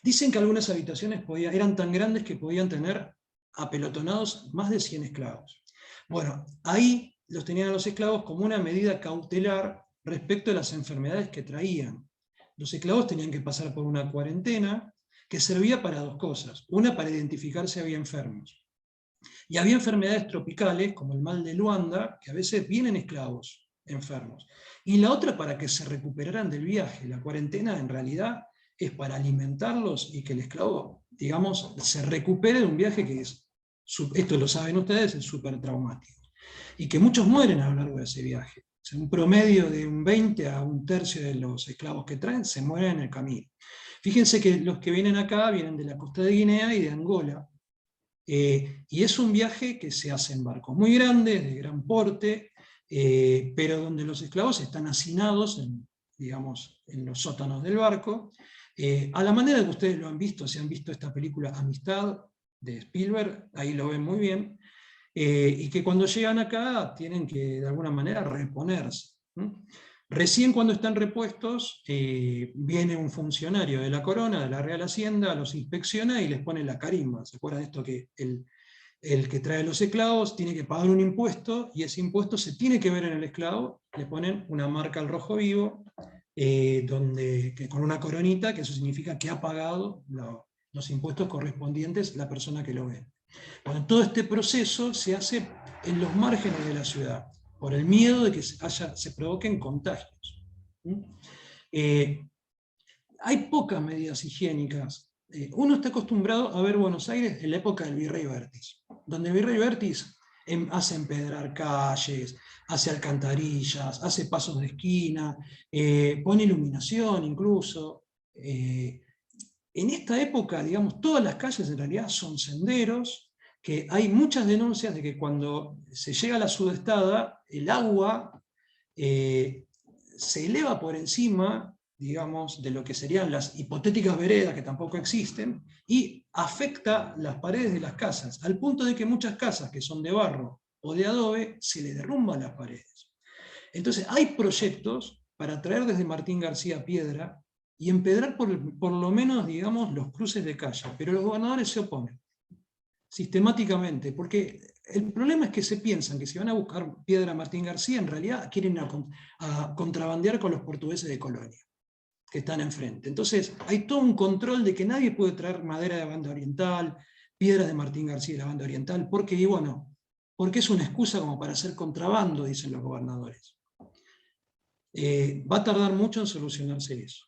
Dicen que algunas habitaciones eran tan grandes que podían tener apelotonados más de 100 esclavos. Bueno, ahí los tenían a los esclavos como una medida cautelar respecto a las enfermedades que traían. Los esclavos tenían que pasar por una cuarentena que servía para dos cosas. Una, para identificar si había enfermos. Y había enfermedades tropicales, como el mal de Luanda, que a veces vienen esclavos enfermos. Y la otra, para que se recuperaran del viaje. La cuarentena en realidad es para alimentarlos y que el esclavo, digamos, se recupere de un viaje que es, esto lo saben ustedes, es súper traumático. Y que muchos mueren a lo largo de ese viaje. O sea, un promedio de un 20 a un tercio de los esclavos que traen se mueren en el camino. Fíjense que los que vienen acá vienen de la costa de Guinea y de Angola. Y es un viaje que se hace en barcos muy grandes, de gran porte, pero donde los esclavos están hacinados digamos, en los sótanos del barco, a la manera que ustedes lo han visto, si han visto esta película Amistad de Spielberg, ahí lo ven muy bien, y que cuando llegan acá tienen que de alguna manera reponerse. Recién cuando están repuestos, viene un funcionario de la corona, de la Real Hacienda, los inspecciona y les pone la carimba. ¿Se acuerdan de esto? Que el que trae los esclavos tiene que pagar un impuesto, y ese impuesto se tiene que ver en el esclavo. Le ponen una marca al rojo vivo, con una coronita, que eso significa que ha pagado los impuestos correspondientes la persona que lo ve. Bueno, todo este proceso se hace en los márgenes de la ciudad, por el miedo de que se provoquen contagios. Hay pocas medidas higiénicas. Uno está acostumbrado a ver Buenos Aires en la época del Virrey Vértiz, donde el Virrey Vértiz hace empedrar calles, hace alcantarillas, hace pasos de esquina, pone iluminación incluso. En esta época, digamos, todas las calles en realidad son senderos, que hay muchas denuncias de que cuando se llega a la sudestada, el agua se eleva por encima, digamos, de lo que serían las hipotéticas veredas, que tampoco existen, y afecta las paredes de las casas, al punto de que muchas casas que son de barro o de adobe, se le derrumban las paredes. Entonces hay proyectos para traer desde Martín García piedra y empedrar por lo menos, digamos, los cruces de calle, pero los gobernadores se oponen sistemáticamente, porque el problema es que se piensan que si van a buscar piedra Martín García, en realidad quieren a contrabandear con los portugueses de Colonia, que están enfrente. Entonces hay todo un control de que nadie puede traer madera de Banda Oriental, piedras de Martín García de la Banda Oriental, porque, y bueno, porque es una excusa como para hacer contrabando, dicen los gobernadores. Va a tardar mucho en solucionarse eso.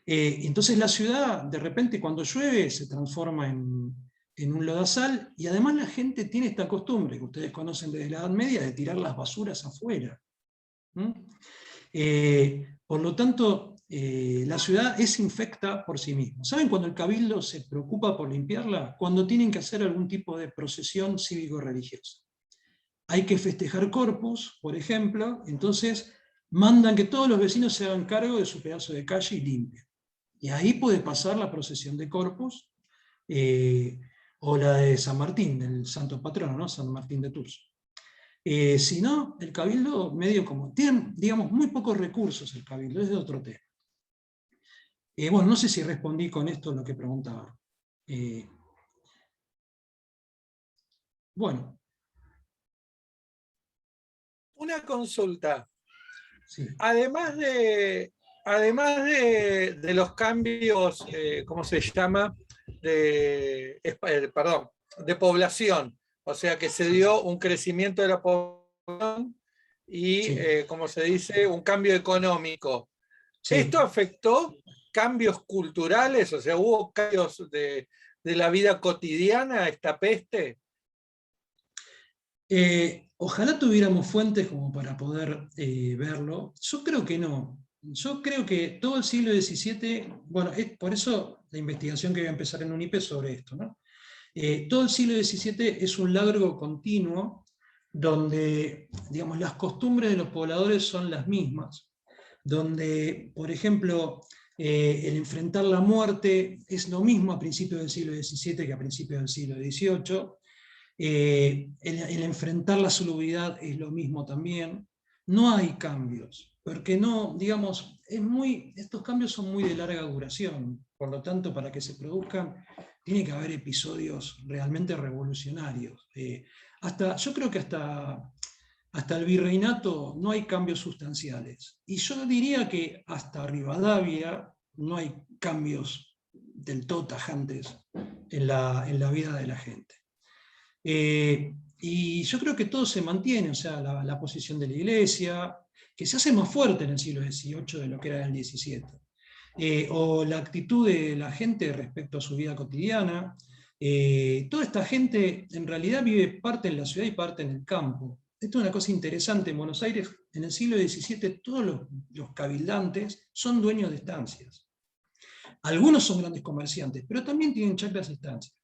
Entonces la ciudad, de repente, cuando llueve, se transforma en un lodazal, y además la gente tiene esta costumbre, que ustedes conocen desde la Edad Media, de tirar las basuras afuera. Por lo tanto, la ciudad es infecta por sí misma. ¿Saben cuando el cabildo se preocupa por limpiarla? Cuando tienen que hacer algún tipo de procesión cívico-religiosa. Hay que festejar Corpus, por ejemplo, entonces mandan que todos los vecinos se hagan cargo de su pedazo de calle y limpien. Y ahí puede pasar la procesión de Corpus, o la de San Martín, el santo patrono, ¿no? San Martín de Tours. Si no, el cabildo medio como, tiene, digamos, muy pocos recursos el cabildo, es de otro tema. Bueno, no sé si respondí con esto lo que preguntaba. Bueno. Una consulta. Sí. Además de los cambios, ¿cómo se llama? De población, o sea que se dio un crecimiento de la población y, sí. como se dice, un cambio económico. Sí. ¿Esto afectó cambios culturales? O sea, ¿hubo cambios de la vida cotidiana, esta peste? Ojalá tuviéramos fuentes como para poder verlo. Yo creo que no. Yo creo que todo el siglo XVII, bueno, es por eso la investigación que voy a empezar en UNIPE sobre esto, ¿no? Todo el siglo XVII es un largo continuo donde, digamos, las costumbres de los pobladores son las mismas, donde, por ejemplo, el enfrentar la muerte es lo mismo a principios del siglo XVII que a principios del siglo XVIII, el enfrentar la salubridad es lo mismo también. No hay cambios, porque no, digamos, estos cambios son muy de larga duración, por lo tanto, para que se produzcan, tiene que haber episodios realmente revolucionarios. Yo creo que hasta el virreinato no hay cambios sustanciales. Y yo diría que hasta Rivadavia no hay cambios del todo tajantes en la vida de la gente. Y yo creo que todo se mantiene, o sea, la posición de la Iglesia, que se hace más fuerte en el siglo XVIII de lo que era en el XVII, o la actitud de la gente respecto a su vida cotidiana. Toda esta gente en realidad vive parte en la ciudad y parte en el campo. Esto es una cosa interesante. En Buenos Aires, en el siglo XVII, todos los cabildantes son dueños de estancias. Algunos son grandes comerciantes, pero también tienen chacras y estancias.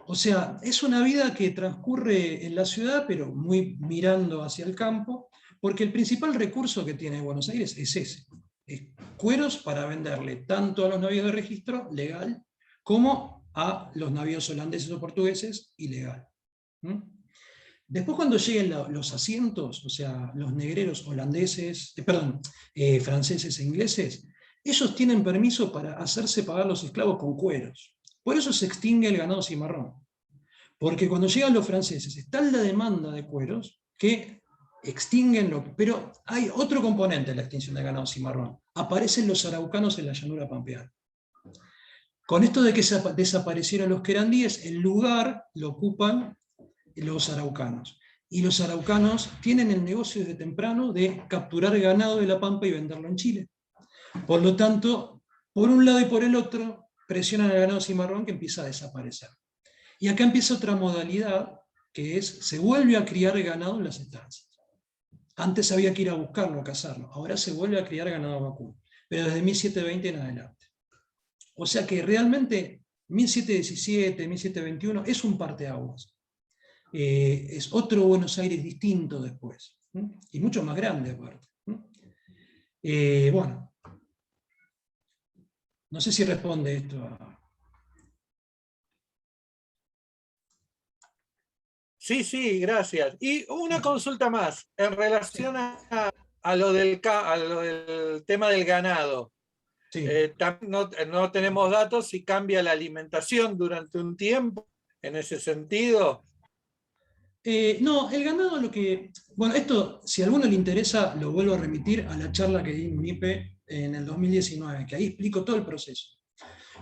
O sea, es una vida que transcurre en la ciudad, pero muy mirando hacia el campo, porque el principal recurso que tiene Buenos Aires es ese. Es cueros para venderle tanto a los navíos de registro, legal, como a los navíos holandeses o portugueses, ilegal. Después, cuando lleguen los asientos, o sea, los negreros holandeses, franceses e ingleses, ellos tienen permiso para hacerse pagar los esclavos con cueros. Por eso se extingue el ganado cimarrón. Porque cuando llegan los franceses, está la demanda de cueros que extinguen pero hay otro componente en la extinción del ganado cimarrón. Aparecen los araucanos en la llanura pampeana. Con esto de que desaparecieron los querandíes, el lugar lo ocupan los araucanos. Y los araucanos tienen el negocio desde temprano de capturar ganado de la pampa y venderlo en Chile. Por lo tanto, por un lado y por el otro, presionan al ganado cimarrón, que empieza a desaparecer. Y acá empieza otra modalidad, que se vuelve a criar ganado en las estancias. Antes había que ir a buscarlo, a cazarlo, ahora se vuelve a criar ganado vacuno, pero desde 1720 en adelante. O sea que realmente 1717, 1721 es un parteaguas. Es otro Buenos Aires distinto después, y mucho más grande aparte. Bueno, no sé si responde esto a... Sí, sí, gracias. Y una consulta más en relación a lo del tema del ganado. Sí. No tenemos datos si cambia la alimentación durante un tiempo en ese sentido. No, el ganado lo que... Bueno, esto, si a alguno le interesa, lo vuelvo a remitir a la charla que di en UNIPE en el 2019, que ahí explico todo el proceso.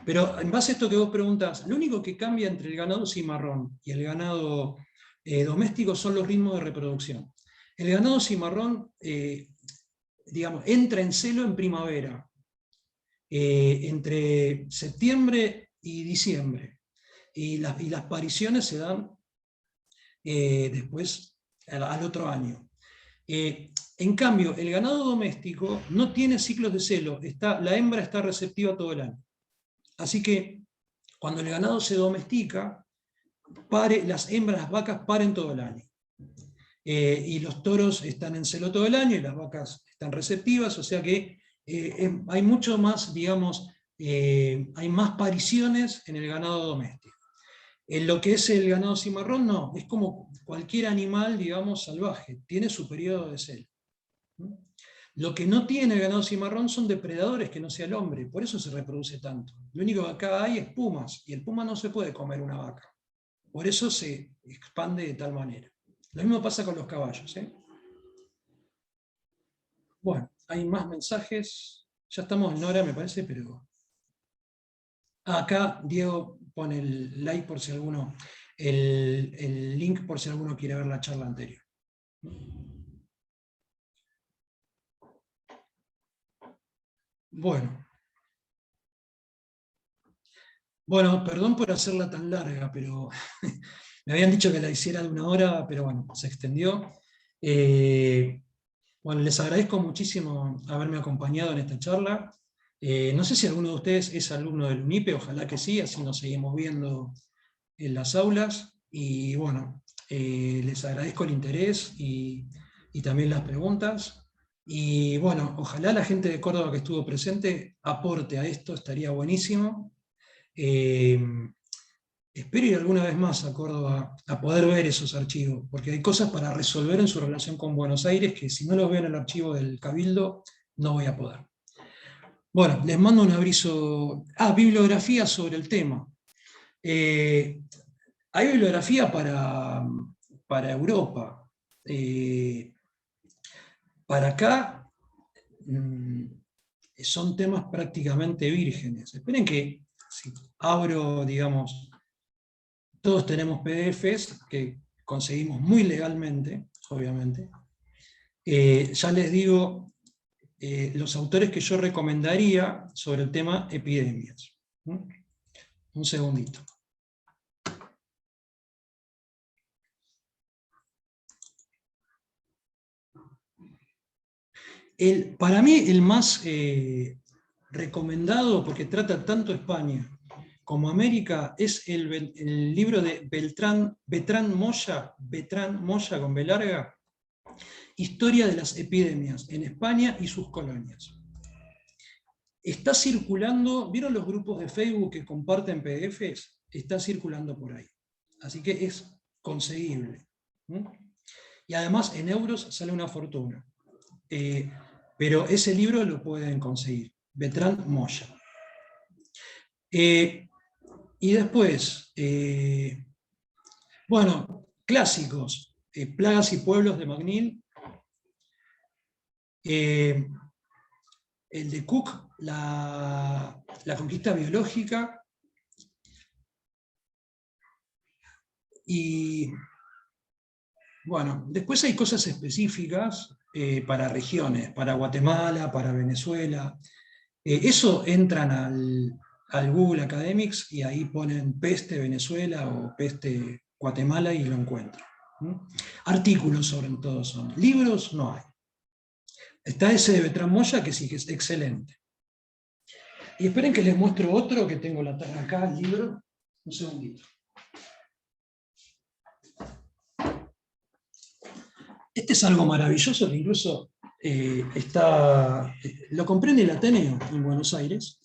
Pero en base a esto que vos preguntás, lo único que cambia entre el ganado cimarrón y el ganado doméstico son los ritmos de reproducción. El ganado cimarrón, digamos, entra en celo en primavera, entre septiembre y diciembre. Y las pariciones se dan después, al otro año. En cambio, el ganado doméstico no tiene ciclos de celo, la hembra está receptiva todo el año. Así que cuando el ganado se domestica, las hembras, las vacas paren todo el año. Y los toros están en celo todo el año y las vacas están receptivas, o sea que hay mucho más, digamos, hay más pariciones en el ganado doméstico. En lo que es el ganado cimarrón, no, es como cualquier animal, digamos, salvaje, tiene su periodo de celo. Lo que no tiene el ganado cimarrón son depredadores que no sea el hombre, por eso se reproduce tanto. Lo único que acá hay es pumas, y el puma no se puede comer una vaca. Por eso se expande de tal manera. Lo mismo pasa con los caballos. Bueno, hay más mensajes. Ya estamos en hora, me parece, pero... Acá Diego pone el like por si alguno, el link por si alguno quiere ver la charla anterior. Bueno. Bueno, perdón por hacerla tan larga, pero me habían dicho que la hiciera de 1 hora, pero bueno, se extendió. Bueno, les agradezco muchísimo haberme acompañado en esta charla. No sé si alguno de ustedes es alumno del UNIPE, ojalá que sí, así nos seguimos viendo en las aulas. Y bueno, les agradezco el interés y también las preguntas. Y bueno, ojalá la gente de Córdoba que estuvo presente aporte a esto, estaría buenísimo. Espero ir alguna vez más a Córdoba a poder ver esos archivos, porque hay cosas para resolver en su relación con Buenos Aires que si no los veo en el archivo del Cabildo, no voy a poder. Bueno, les mando un aviso. Bibliografía sobre el tema. Hay bibliografía para Europa. Para acá son temas prácticamente vírgenes. Esperen que si abro, digamos, todos tenemos PDFs que conseguimos muy legalmente, obviamente. Ya les digo los autores que yo recomendaría sobre el tema epidemias. Un segundito. Para mí el más recomendado, porque trata tanto España como América, es el libro de Bertrand Moya con B larga, Historia de las epidemias en España y sus colonias. Está circulando, ¿vieron los grupos de Facebook que comparten PDFs? Está circulando por ahí. Así que es conseguible. Y además en euros sale una fortuna. Pero ese libro lo pueden conseguir. Bertrand Moya. Y después, bueno, clásicos. Plagas y pueblos de McNeill. El de Cook, la conquista biológica. Y bueno, después hay cosas específicas para regiones, para Guatemala, para Venezuela. Eso entran al Google Academics y ahí ponen peste Venezuela o peste Guatemala y lo encuentran. Artículos sobre todo son. Libros no hay. Está ese de Bertrand Moya que sí que es excelente. Y esperen que les muestro otro que tengo acá, el libro. Un segundito. Este es algo maravilloso que incluso lo compré en el Ateneo, en Buenos Aires,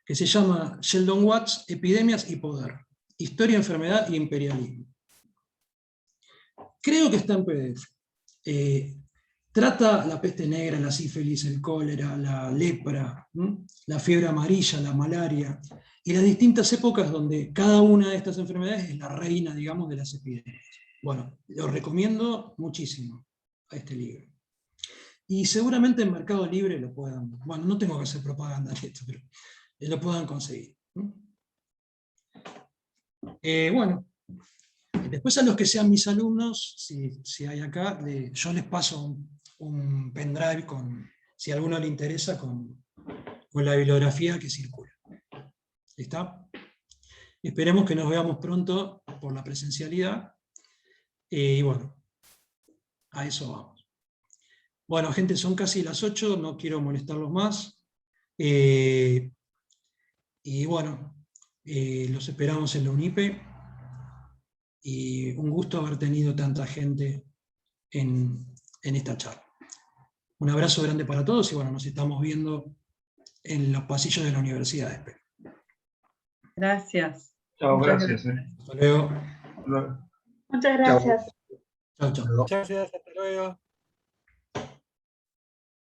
que se llama Sheldon Watts, Epidemias y Poder, Historia, Enfermedad y Imperialismo. Creo que está en PDF. Trata la peste negra, la sífilis, el cólera, la lepra, la fiebre amarilla, la malaria, y las distintas épocas donde cada una de estas enfermedades es la reina, digamos, de las epidemias. Bueno, lo recomiendo muchísimo a este libro. Y seguramente en Mercado Libre lo puedan, bueno, no tengo que hacer propaganda de esto, pero lo puedan conseguir. Bueno, después a los que sean mis alumnos, si hay acá, yo les paso un pendrive si a alguno le interesa, con la bibliografía que circula. ¿Está? Esperemos que nos veamos pronto por la presencialidad. Y bueno, a eso vamos. Bueno, gente, son casi las 8, no quiero molestarlos más. Y bueno, los esperamos en la UNIPE. Y un gusto haber tenido tanta gente en esta charla. Un abrazo grande para todos y bueno, nos estamos viendo en los pasillos de la universidad, espero. Gracias. Chao, gracias. Hasta luego. Muchas gracias. Chao, chao. Muchas gracias, hasta luego.